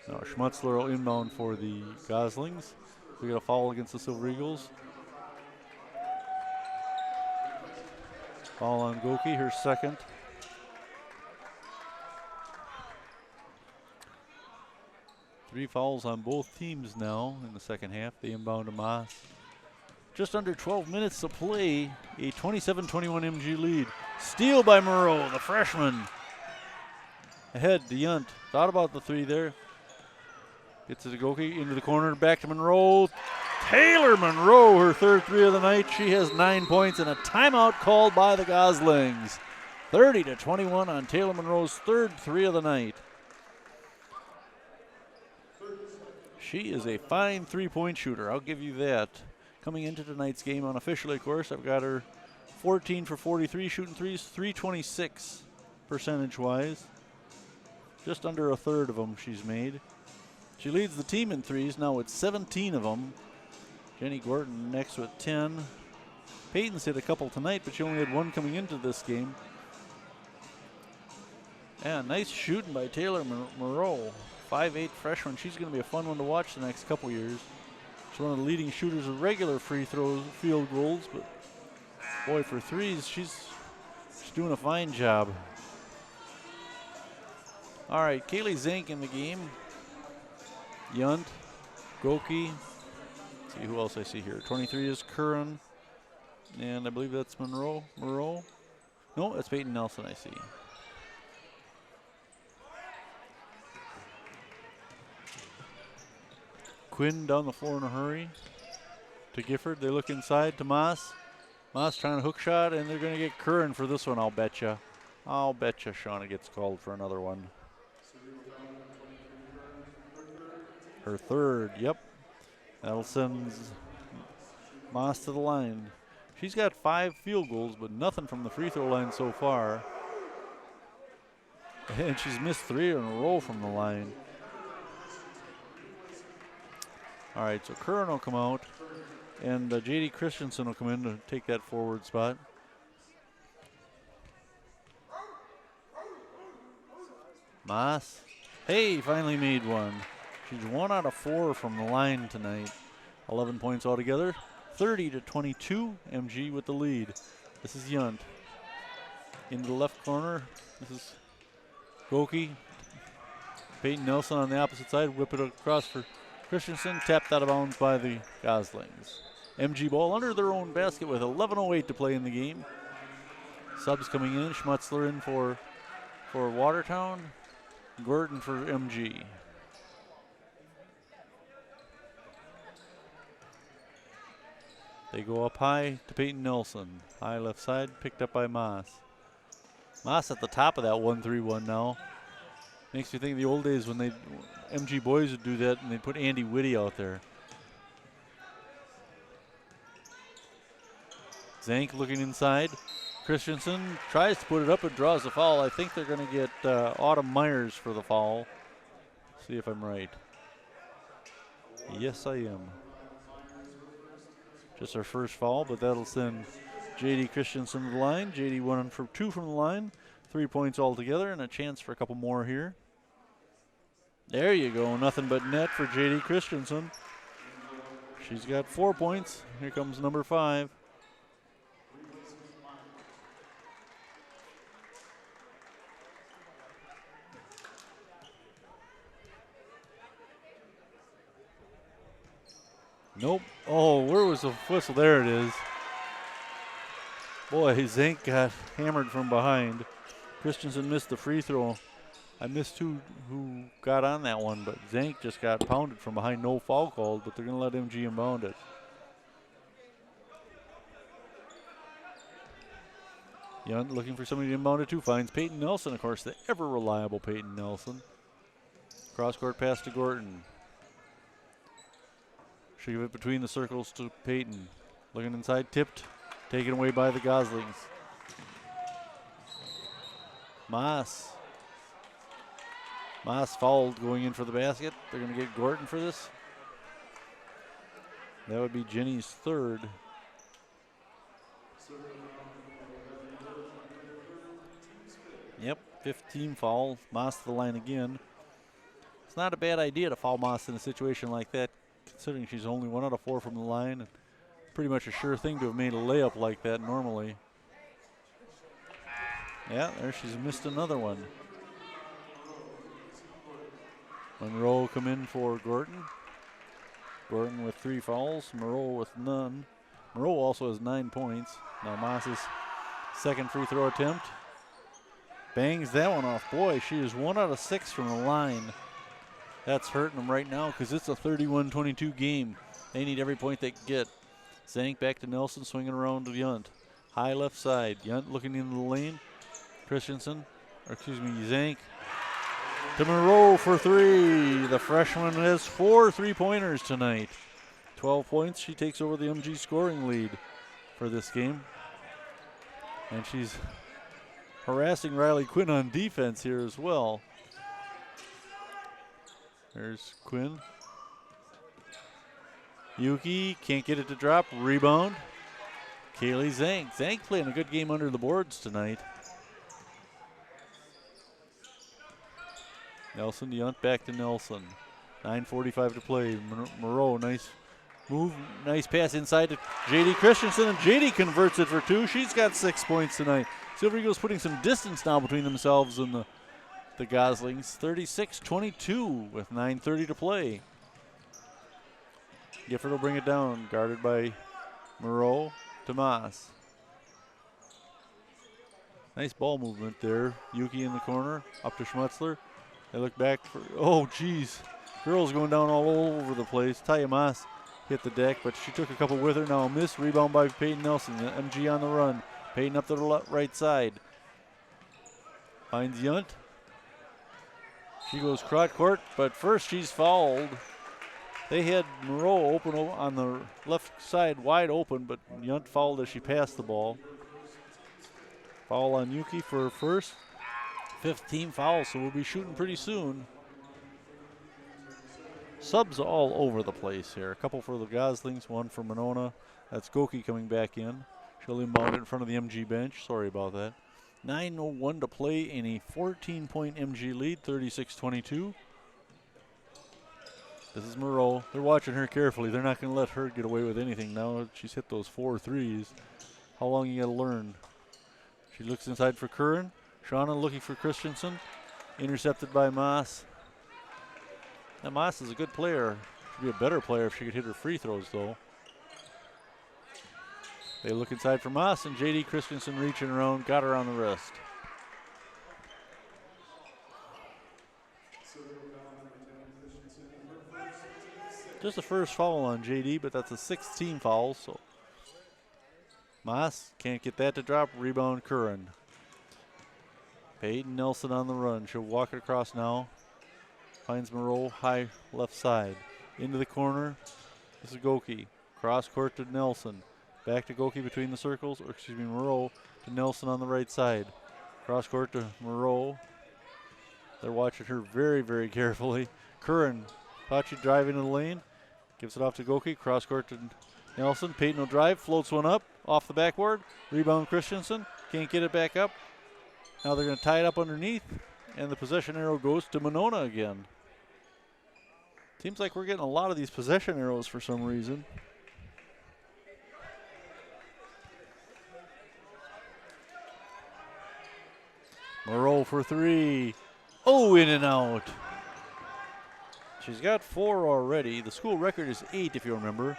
Now Schmutzler will inbound for the Goslings. We got a foul against the Silver Eagles. Foul on Goki, her second. Three fouls on both teams now in the second half. They inbound to Moss. Just under 12 minutes to play. A 27-21 MG lead. Steal by Moreau, the freshman. Ahead to Yunt. Thought about the three there. Gets it to Goki, into the corner, back to Monroe. Taylor Monroe, her third three of the night. She has 9 points and a timeout called by the Goslings. 30-21 on Taylor Monroe's third three of the night. She is a fine three-point shooter, I'll give you that. Coming into tonight's game unofficially, of course, I've got her 14 for 43 shooting threes, 326 percentage-wise. Just under a third of them she's made. She leads the team in threes now with 17 of them. Jenny Gordon next with 10. Peyton's hit a couple tonight, but she only had one coming into this game. Yeah, nice shooting by Taylor Moreau. 5'8" freshman. She's going to be a fun one to watch the next couple years. She's one of the leading shooters of regular free throws, field goals, but boy, for threes, she's doing a fine job. All right, Kaylee Zink in the game. Yunt, Goki. Let's see who else I see here. 23 is Curran, and I believe that's Moreau. No, that's Peyton Nelson I see. Quinn down the floor in a hurry to Gifford. They look inside to Moss. Moss trying to hook shot, and they're going to get Curran for this one, I'll betcha. I'll betcha Shauna gets called for another one. Her third, yep. That'll send Moss to the line. She's got 5 field goals, but nothing from the free throw line so far. And she's missed 3 in a row from the line. All right, so Curran will come out, and J.D. Christensen will come in to take that forward spot. Moss, hey, finally made one. She's 1 out of 4 from the line tonight. 11 points altogether. 30-22, MG with the lead. This is Yunt. Into the left corner, this is Goki. Peyton Nelson on the opposite side, whip it across for Christensen, tapped out of bounds by the Goslings. MG ball under their own basket with 11:08 to play in the game. Subs coming in, Schmutzler in for Watertown, Gordon for MG. They go up high to Peyton Nelson. High left side, picked up by Moss. Moss at the top of that 1-3-1 now. Makes me think of the old days when MG boys would do that and they'd put Andy Whitty out there. Zank looking inside. Christensen tries to put it up and draws the foul. I think they're going to get Autumn Myers for the foul. See if I'm right. Yes, I am. Just our first foul, but that'll send J.D. Christensen to the line. J.D. 1 for 2 from the line. 3 points altogether and a chance for a couple more here. There you go. Nothing but net for J.D. Christensen. She's got 4 points. Here comes number 5. Nope. Oh, where was the whistle? There it is. Boy, Zank got hammered from behind. Christensen missed the free throw. I missed who got on that one, but Zank just got pounded from behind. No foul called, but they're going to let MG inbound it. Young looking for somebody to inbound it to. Finds Peyton Nelson, of course, the ever reliable Peyton Nelson. Cross-court pass to Gordon. She'll give it between the circles to Peyton. Looking inside, tipped. Taken away by the Goslings. Moss fouled going in for the basket. They're going to get Gordon for this. That would be Jenny's third. Yep, 15 foul. Moss to the line again. It's not a bad idea to foul Moss in a situation like that, considering she's only 1 out of 4 from the line. And pretty much a sure thing to have made a layup like that normally. Yeah, there she's missed another one. Monroe come in for Gordon. Gordon with 3 fouls, Moreau with none. Moreau also has 9 points. Now Moss's second free throw attempt. Bangs that one off. Boy, she is 1 out of 6 from the line. That's hurting them right now because it's a 31-22 game. They need every point they can get. Zank back to Nelson, swinging around to Yunt. High left side. Yunt looking into the lane. Zank to Moreau for 3. The freshman has 4 3-pointers tonight. 12 points. She takes over the MG scoring lead for this game. And she's harassing Riley Quinn on defense here as well. There's Quinn. Yuki can't get it to drop. Rebound. Kaylee Zank. Zank playing a good game under the boards tonight. Nelson to Yunt, back to Nelson. 9:45 to play. Moreau, nice move, nice pass inside to JD Christensen, and JD converts it for 2. She's got 6 points tonight. Silver Eagles putting some distance now between themselves and the Goslings. 36-22 with 9:30 to play. Gifford will bring it down, guarded by Moreau to Moss. Nice ball movement there. Yuki in the corner, up to Schmutzler. They look back for, oh geez. Girls going down all over the place. Taya Moss hit the deck, but she took a couple with her. Now a miss, rebound by Peyton Nelson. MG on the run. Peyton up to the right side. Finds Yunt. She goes cross court, but first she's fouled. They had Moreau open on the left side, wide open, but Yunt fouled as she passed the ball. Foul on Yuki for her first. 15 fouls, so we'll be shooting pretty soon. Subs all over the place here. A couple for the Goslings, 1 for Monona. That's Goki coming back in. She'll inbound it in front of the MG bench. Sorry about that. 9:01 to play in a 14-point MG lead, 36-22. This is Moreau. They're watching her carefully. They're not going to let her get away with anything now. She's hit those 4 threes. How long you got to learn? She looks inside for Curran. Shauna looking for Christensen. Intercepted by Moss. Now Moss is a good player. She'd be a better player if she could hit her free throws, though. They look inside for Moss, and JD Christensen reaching around, got her on the wrist. Just the first foul on JD, but that's a 16 foul, so Moss can't get that to drop. Rebound Curran. Peyton Nelson on the run. She'll walk it across now. Finds Moreau, high left side. Into the corner. This is Goki. Cross court to Nelson. Back to Goki between the circles, or excuse me, Moreau to Nelson on the right side. Cross court to Moreau. They're watching her very, very carefully. Curran, thought she'd drive into the lane. Gives it off to Goki. Cross court to Nelson. Peyton will drive, floats one up, off the backboard. Rebound Christensen. Can't get it back up. Now they're going to tie it up underneath, and the possession arrow goes to Monona again. Seems like we're getting a lot of these possession arrows for some reason. Moreau for 3. Oh, in and out. She's got 4 already. The school record is 8, if you remember.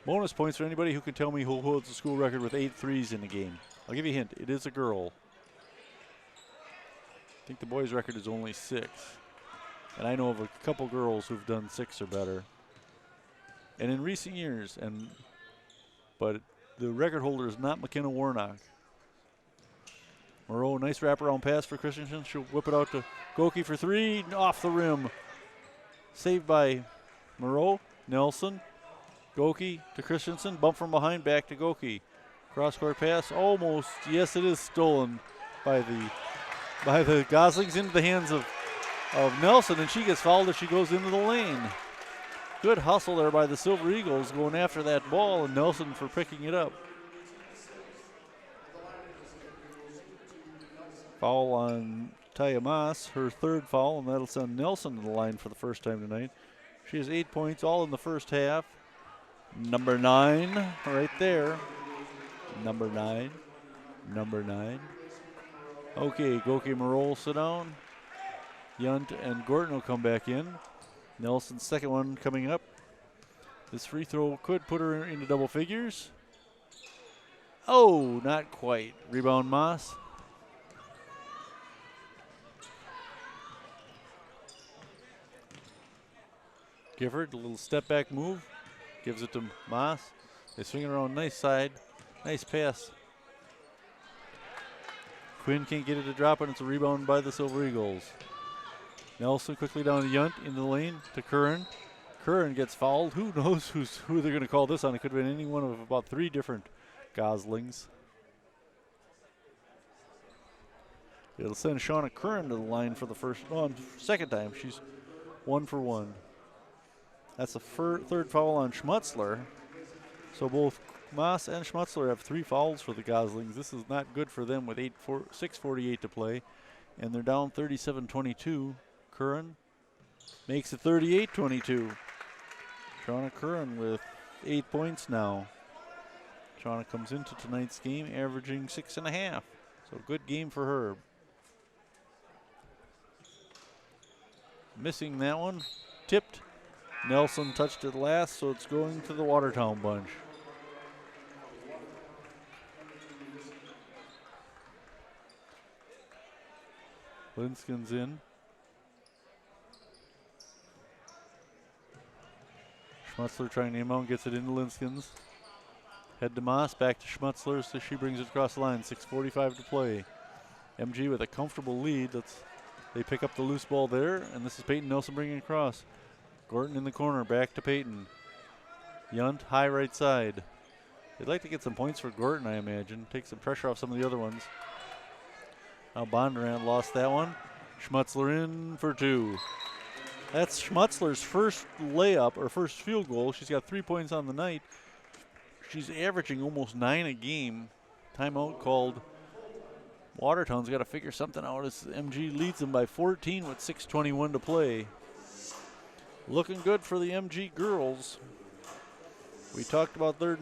Bonus points for anybody who can tell me who holds the school record with 8 threes in the game. I'll give you a hint. It is a girl. I think the boys' record is only 6. And I know of a couple girls who've done 6 or better. And in recent years, but the record holder is not McKenna Warnock. Moreau, nice wraparound pass for Christensen. She'll whip it out to Goki for 3, off the rim. Saved by Moreau. Nelson. Goki to Christensen. Bump from behind, back to Goki. Cross-court pass, almost. Yes, it is stolen by the Goslings into the hands of Nelson, and she gets fouled as she goes into the lane. Good hustle there by the Silver Eagles going after that ball, and Nelson for picking it up. Foul on Taya Moss, her third foul, and that'll send Nelson to the line for the first time tonight. She has 8 points, all in the first half. Number 9, right there. Number 9. Number 9. Okay, Goki Marol sit down. Yunt and Gorton will come back in. Nelson's second one coming up. This free throw could put her into double figures. Oh, not quite. Rebound Moss. Gifford, a little step back move. Gives it to Moss. They swing it around, nice side. Nice pass. Quinn can't get it to drop, and it's a rebound by the Silver Eagles. Nelson quickly down to Yunt in the lane to Curran. Curran gets fouled. Who knows who they're going to call this on? It could have been any one of about 3 different Goslings. It'll send Shauna Curran to the line for the second time. She's 1 for 1. That's the third foul on Schmutzler. So both Moss and Schmutzler have 3 fouls for the Goslings. This is not good for them with 6:48 to play. And they're down 37-22. Curran makes it 38-22. Shauna Curran with 8 points now. Shauna comes into tonight's game averaging 6.5. So good game for her. Missing that one. Tipped. Nelson touched it last, so it's going to the Watertown bunch. Linskin's in. Schmutzler trying to aim out, gets it into Linskins. Head to Moss, back to Schmutzler, so she brings it across the line. 6:45 to play. MG with a comfortable lead. They pick up the loose ball there, and this is Peyton Nelson bringing it across. Gorton in the corner, back to Peyton. Yunt, high right side. They'd like to get some points for Gorton, I imagine. Take some pressure off some of the other ones. Now Bondurant lost that one. Schmutzler in for 2. That's Schmutzler's first layup, or first field goal. She's got 3 points on the night. She's averaging almost 9 a game. Timeout called. Watertown's got to figure something out as MG leads them by 14 with 6:21 to play. Looking good for the MG girls. We talked about their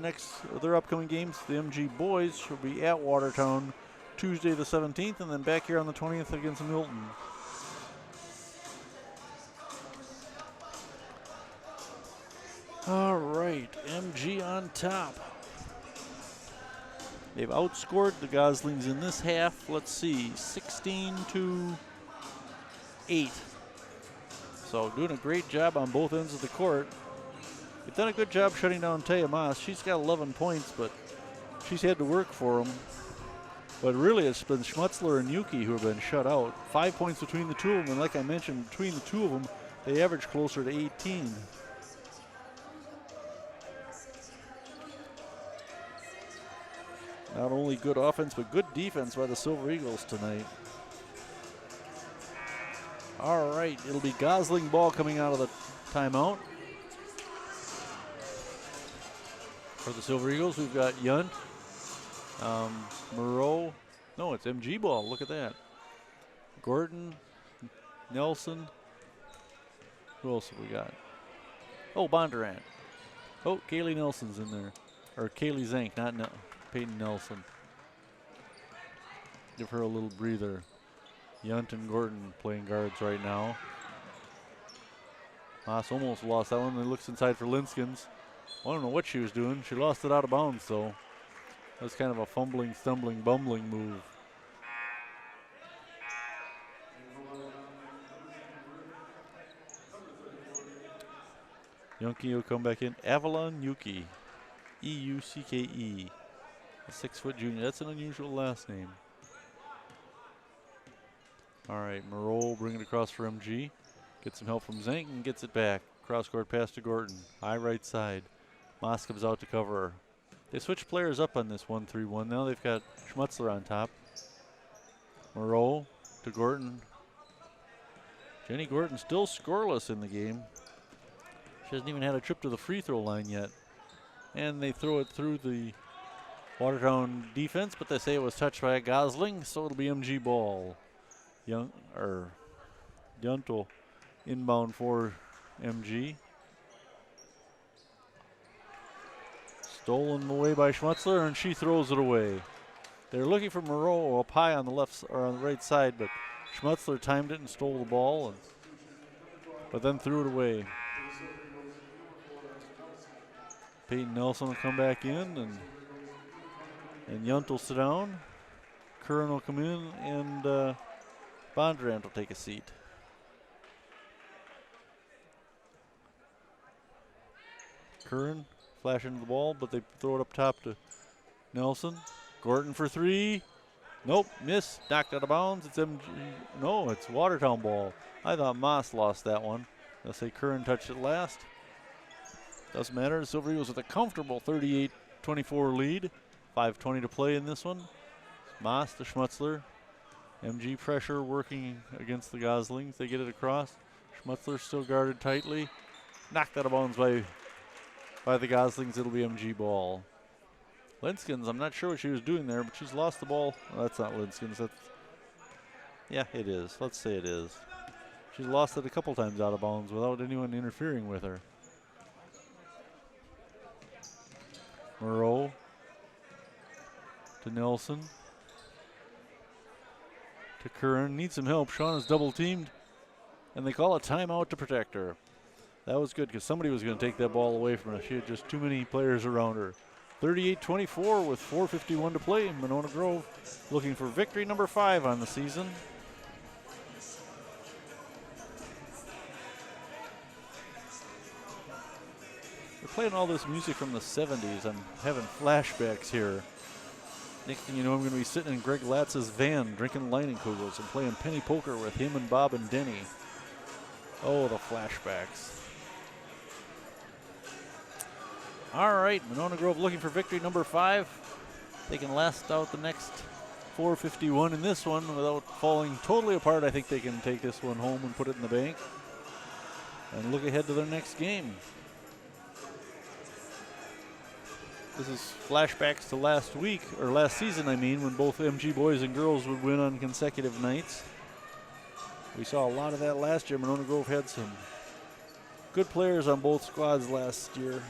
upcoming games. The MG boys will be at Watertown Tuesday the 17th, and then back here on the 20th against Milton. All right, MG on top. They've outscored the Goslings in this half. Let's see, 16-8. So doing a great job on both ends of the court. They've done a good job shutting down Taya Moss. She's got 11 points, but she's had to work for them. But really, it's been Schmutzler and Yuki who have been shut out. 5 points between the two of them, and like I mentioned, between the two of them, they average closer to 18. Not only good offense, but good defense by the Silver Eagles tonight. All right, it'll be Gosling ball coming out of the timeout. For the Silver Eagles, we've got Yunt, Moreau. No, it's MG ball. Look at that. Gordon, Nelson. Who else have we got? Oh, Bondurant. Oh, Kaylee Nelson's in there. Or Kaylee Zank, not Peyton Nelson. Give her a little breather. Yunt and Gordon playing guards right now. Moss almost lost that one. He looks inside for Linskins. I don't know what she was doing. She lost it out of bounds, so that's kind of a fumbling, stumbling, bumbling move. Yuki will come back in. Avalon Yuki. E-U-C-K-E. A 6-foot junior. That's an unusual last name. All right, Moreau bring it across for MG. Gets some help from Zank and gets it back. Cross-court pass to Gordon. High right side. Moss comes out to cover her. They switch players up on this 1-3-1. Now they've got Schmutzler on top. Moreau to Gordon. Jenny Gordon still scoreless in the game. She hasn't even had a trip to the free throw line yet. And they throw it through the Watertown defense, but they say it was touched by a Gosling, so it'll be MG ball. Yuntel inbound for MG. Stolen away by Schmutzler, and she throws it away. They're looking for Moreau up high on the left or on the right side, but Schmutzler timed it and stole the ball, but then threw it away. Peyton Nelson will come back in, and Yunt will sit down. Curran will come in, and Bondurant will take a seat. Curran flash into the ball, but they throw it up top to Nelson. Gorton for three. Nope, miss. Knocked out of bounds. It's MG. No, it's Watertown ball. I thought Moss lost that one. They'll say Curran touched it last. Doesn't matter. Silver Eagles with a comfortable 38-24 lead. 5:20 to play in this one. Moss to Schmutzler. MG pressure working against the Goslings. They get it across. Schmutzler still guarded tightly. Knocked out of bounds by the Goslings. It'll be MG ball. Linskins, I'm not sure what she was doing there, but she's lost the ball. Well, that's not Linskins. Yeah, it is. Let's say it is. She's lost it a couple times out of bounds without anyone interfering with her. Moreau to Nelson. To Curran. Needs some help. Shauna's double teamed, and they call a timeout to protect her. That was good because somebody was going to take that ball away from her. She had just too many players around her. 38-24 with 4:51 to play. Monona Grove looking for victory number 5 on the season. We're playing all this music from the 70s. I'm having flashbacks here. Next thing you know, I'm going to be sitting in Greg Latz's van drinking Leinenkugels and playing penny poker with him and Bob and Denny. Oh, the flashbacks. All right, Monona Grove looking for victory number 5. They can last out the next 4:51 in this one without falling totally apart. I think they can take this one home and put it in the bank and look ahead to their next game. This is flashbacks to last week, or last season, I mean, when both MG boys and girls would win on consecutive nights. We saw a lot of that last year. Monona Grove had some good players on both squads last year.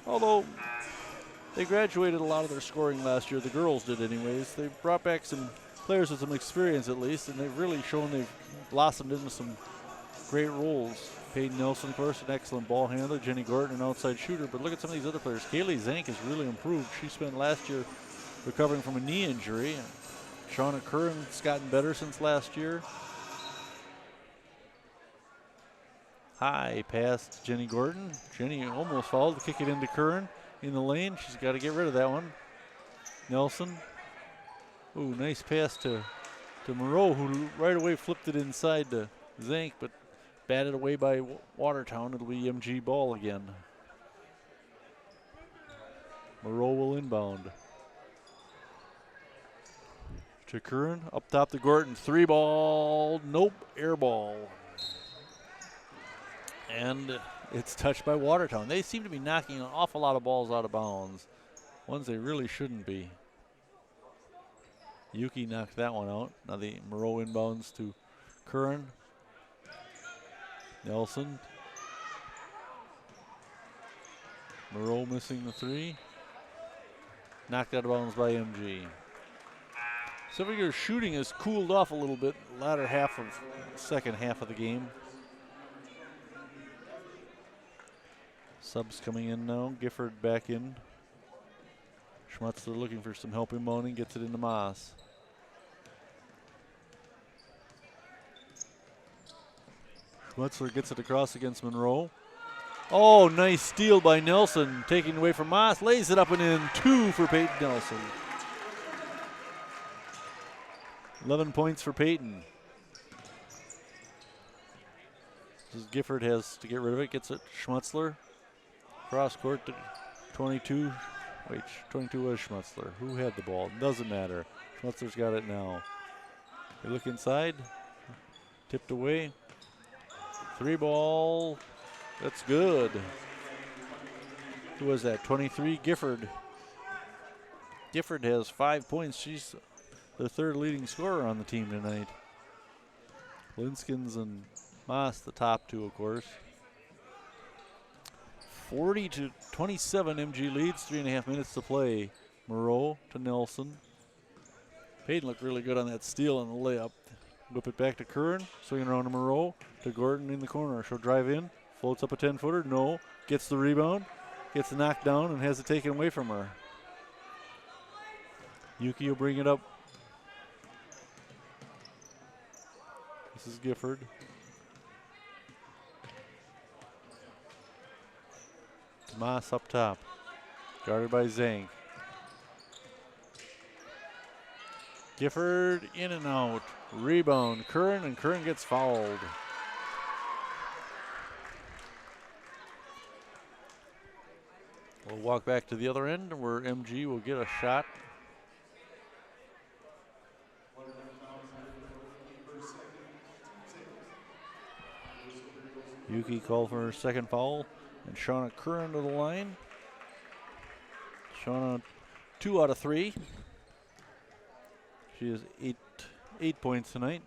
Although they graduated a lot of their scoring last year, the girls did anyways. They brought back some players with some experience at least, and they've really shown they've blossomed into some great roles. Peyton Nelson, of course, an excellent ball handler. Jenny Gorton, an outside shooter. But look at some of these other players. Kaylee Zank has really improved. She spent last year recovering from a knee injury. Shauna Curran's gotten better since last year. High pass to Jenny Gorton. Jenny almost fouled to kick it into Curran in the lane. She's got to get rid of that one. Nelson. Ooh, nice pass to Moreau, who right away flipped it inside to Zank, but batted away by Watertown. It'll be MG ball again. Moreau will inbound. To Curran, up top to Gorton. 3 ball, nope, air ball. And it's touched by Watertown. They seem to be knocking an awful lot of balls out of bounds. Ones they really shouldn't be. Yuki knocked that one out. Now the Moreau inbounds to Curran. Nelson. Moreau missing the 3. Knocked out of bounds by MG. Silver Eagles shooting has cooled off a little bit latter half of second half of the game. Subs coming in now. Gifford back in. Schmutzler looking for some help inbounding. Gets it into Moss. Schmutzler gets it across against Monroe. Oh, nice steal by Nelson. Taking away from Moss. Lays it up and in. 2 for Peyton Nelson. 11 points for Peyton. Gifford has to get rid of it. Gets it. Schmutzler. Cross court to 22. Wait, 22 was Schmutzler. Who had the ball? Doesn't matter. Schmutzler's got it now. They look inside. Tipped away. Three ball. That's good. Who was that? 23, Gifford. Gifford has 5 points. She's the third leading scorer on the team tonight. Linskins and Moss, the top two, of course. 40-27, MG leads. 3.5 minutes to play. Moreau to Nelson. Payton looked really good on that steal and the layup. Whip it back to Curran. Swinging around to Moreau. To Gordon in the corner. She'll drive in. Floats up a 10-footer. No. Gets the rebound. Gets the knockdown and has it taken away from her. Yuki will bring it up. This is Gifford. Tomas up top. Guarded by Zank. Gifford in and out. Rebound. Curran, and Curran gets fouled. We'll walk back to the other end where MG will get a shot. Yuki called for her second foul, and Shauna Curran to the line. Shauna 2 out of 3. She has eight points tonight.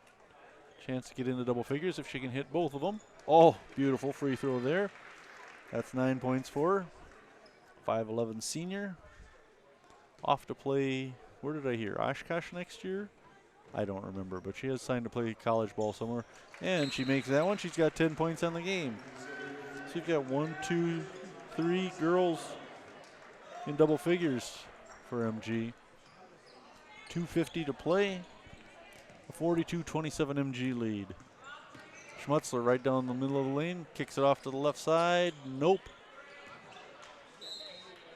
Chance to get into double figures if she can hit both of them. Oh, beautiful free throw there. That's 9 points for her. 5'11" senior. Off to play, where did I hear? Oshkosh next year? I don't remember, but she has signed to play college ball somewhere. And she makes that one. She's got 10 points on the game. So you've got 1, 2, 3 girls in double figures for MG. 2:50 to play. A 42-27 MG lead. Schmutzler right down the middle of the lane. Kicks it off to the left side. Nope.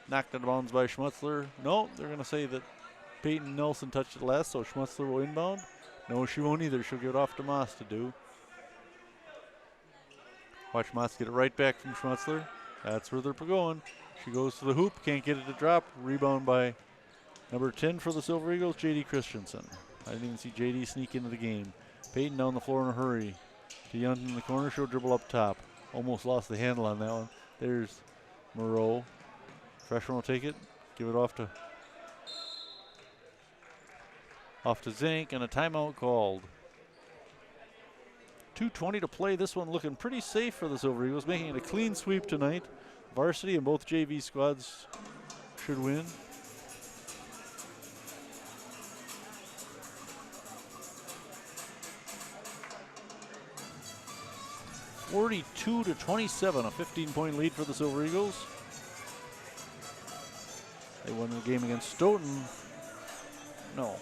Knocked out of bounds by Schmutzler. No, they're going to say that Peyton Nelson touched it last, so Schmutzler will inbound. No, she won't either. She'll give it off to Moss to do. Watch Moss get it right back from Schmutzler. That's where they're going. She goes to the hoop, can't get it to drop. Rebound by number 10 for the Silver Eagles, J.D. Christensen. I didn't even see J.D. sneak into the game. Peyton down the floor in a hurry. To Young in the corner, she'll dribble up top. Almost lost the handle on that one. There's Moreau. Freshman will take it, give it off to Zink, and a timeout called. 2:20 to play. This one looking pretty safe for the Silver Eagles, making it a clean sweep tonight. Varsity and both JV squads should win. (42-27), a 15-point lead for the Silver Eagles. They won the game against Stoughton. No,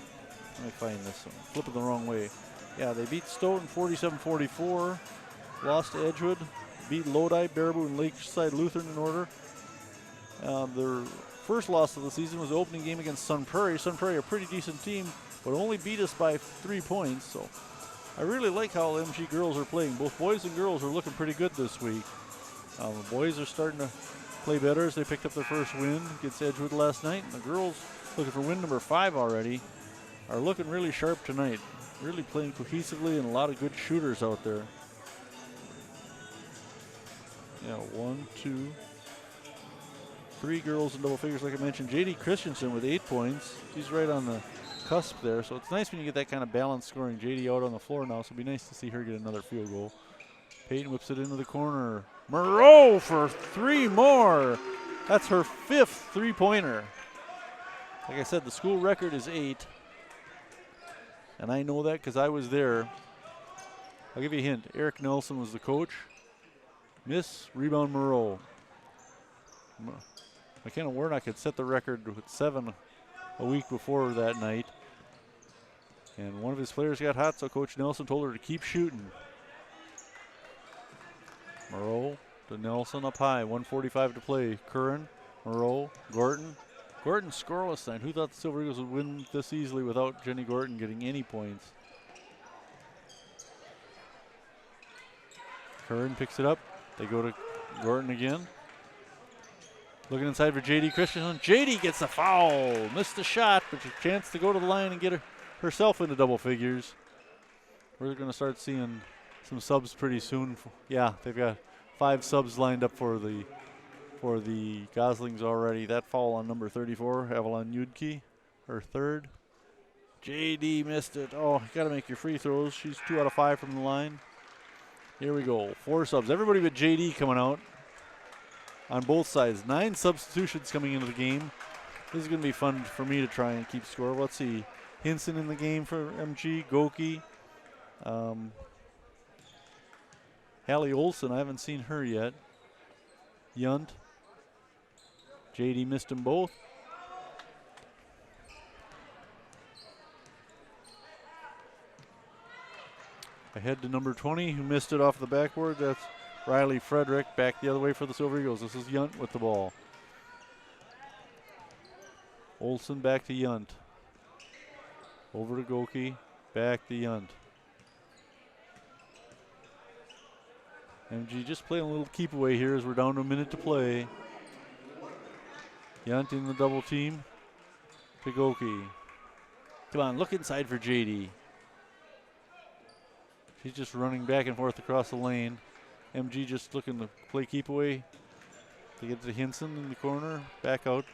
let me find this one. Flipping the wrong way. Yeah, they beat Stoughton 47-44. Lost to Edgewood. Beat Lodi, Baraboo, and Lakeside Lutheran in order. Their first loss of the season was the opening game against Sun Prairie. Sun Prairie, a pretty decent team, but only beat us by 3 points. So I really like how the MG girls are playing. Both boys and girls are looking pretty good this week. The boys are starting to play better as they picked up their first win against Edgewood last night. And the girls, looking for win number 5 already, are looking really sharp tonight. Really playing cohesively and a lot of good shooters out there. Yeah, 1, 2, 3 girls in double figures, like I mentioned. J.D. Christensen with 8 points. She's right on the cusp there, so it's nice when you get that kind of balanced scoring. J.D. out on the floor now, so it'll be nice to see her get another field goal. Peyton whips it into the corner. Moreau for 3 more. That's her 5th three-pointer. Like I said, the school record is 8. And I know that because I was there. I'll give you a hint. Eric Nelson was the coach. Miss, rebound Moreau. McKenna Warnock had set the record with 7 a week before that night. And one of his players got hot, so Coach Nelson told her to keep shooting. Moreau to Nelson up high, 1:45 to play. Curran, Moreau, Gorton. Gorton scoreless tonight. Who thought the Silver Eagles would win this easily without Jenny Gorton getting any points? Curran picks it up. They go to Gorton again. Looking inside for J.D. Christensen. J.D. gets a foul. Missed the shot, but a chance to go to the line and get herself into double figures. We're going to start seeing some subs pretty soon. Yeah, they've got 5 subs lined up for the Goslings already. That foul on number 34, Avalon Yudki, her third. JD missed it. Oh, you got to make your free throws. She's 2 out of 5 from the line. Here we go. 4 subs. Everybody but JD coming out on both sides. 9 substitutions coming into the game. This is going to be fun for me to try and keep score. Let's see. Hinson in the game for MG. Goki. Hallie Olson. I haven't seen her yet. Yunt. JD missed them both. Ahead to number 20, who missed it off the backboard. That's Riley Frederick. Back the other way for the Silver Eagles. This is Yunt with the ball. Olson back to Yunt. Over to Goki. Back to Yunt. MG just playing a little keep away here as we're down to a minute to play. Yunt in the double team. To Goki. Come on, look inside for JD. She's just running back and forth across the lane. MG just looking to play keep away. To get to Hinson in the corner. Back out.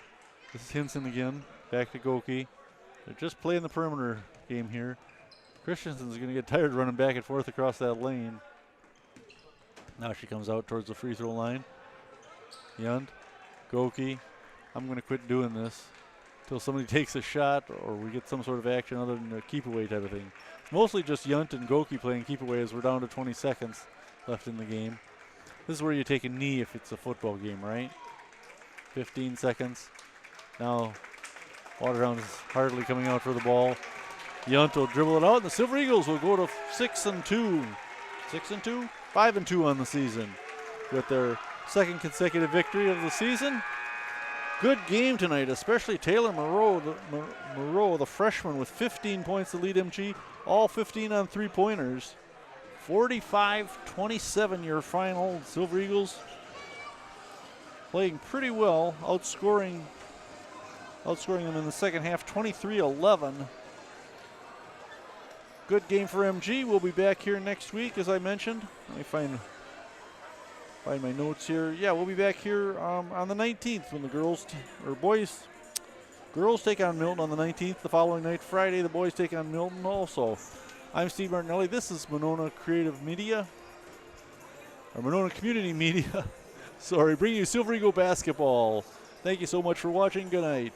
This is Hinson again. Back to Goki. They're just playing the perimeter game here. Christensen's going to get tired running back and forth across that lane. Now she comes out towards the free throw line. Yunt. Goki. I'm going to quit doing this until somebody takes a shot or we get some sort of action other than a keep away type of thing. Mostly just Yunt and Goki playing keep away as we're down to 20 seconds left in the game. This is where you take a knee if it's a football game, right? 15 seconds. Now Watertown is hardly coming out for the ball. Yunt will dribble it out, and the Silver Eagles will go to 6-2. 6-2? 5-2 on the season with their second consecutive victory of the season. Good game tonight, especially Taylor Moreau, the freshman, with 15 points to lead MG, all 15 on three-pointers. 45-27 your final. Silver Eagles playing pretty well, outscoring them in the second half, 23-11. Good game for MG. We'll be back here next week, as I mentioned. Let me find my notes here. Yeah, we'll be back here on the 19th when the girls take on Milton on the 19th. The following night, Friday, the boys take on Milton also. I'm Steve Martinelli. This is Monona Creative Media, or Monona Community Media. Sorry, bringing you Silver Eagle basketball. Thank you so much for watching. Good night.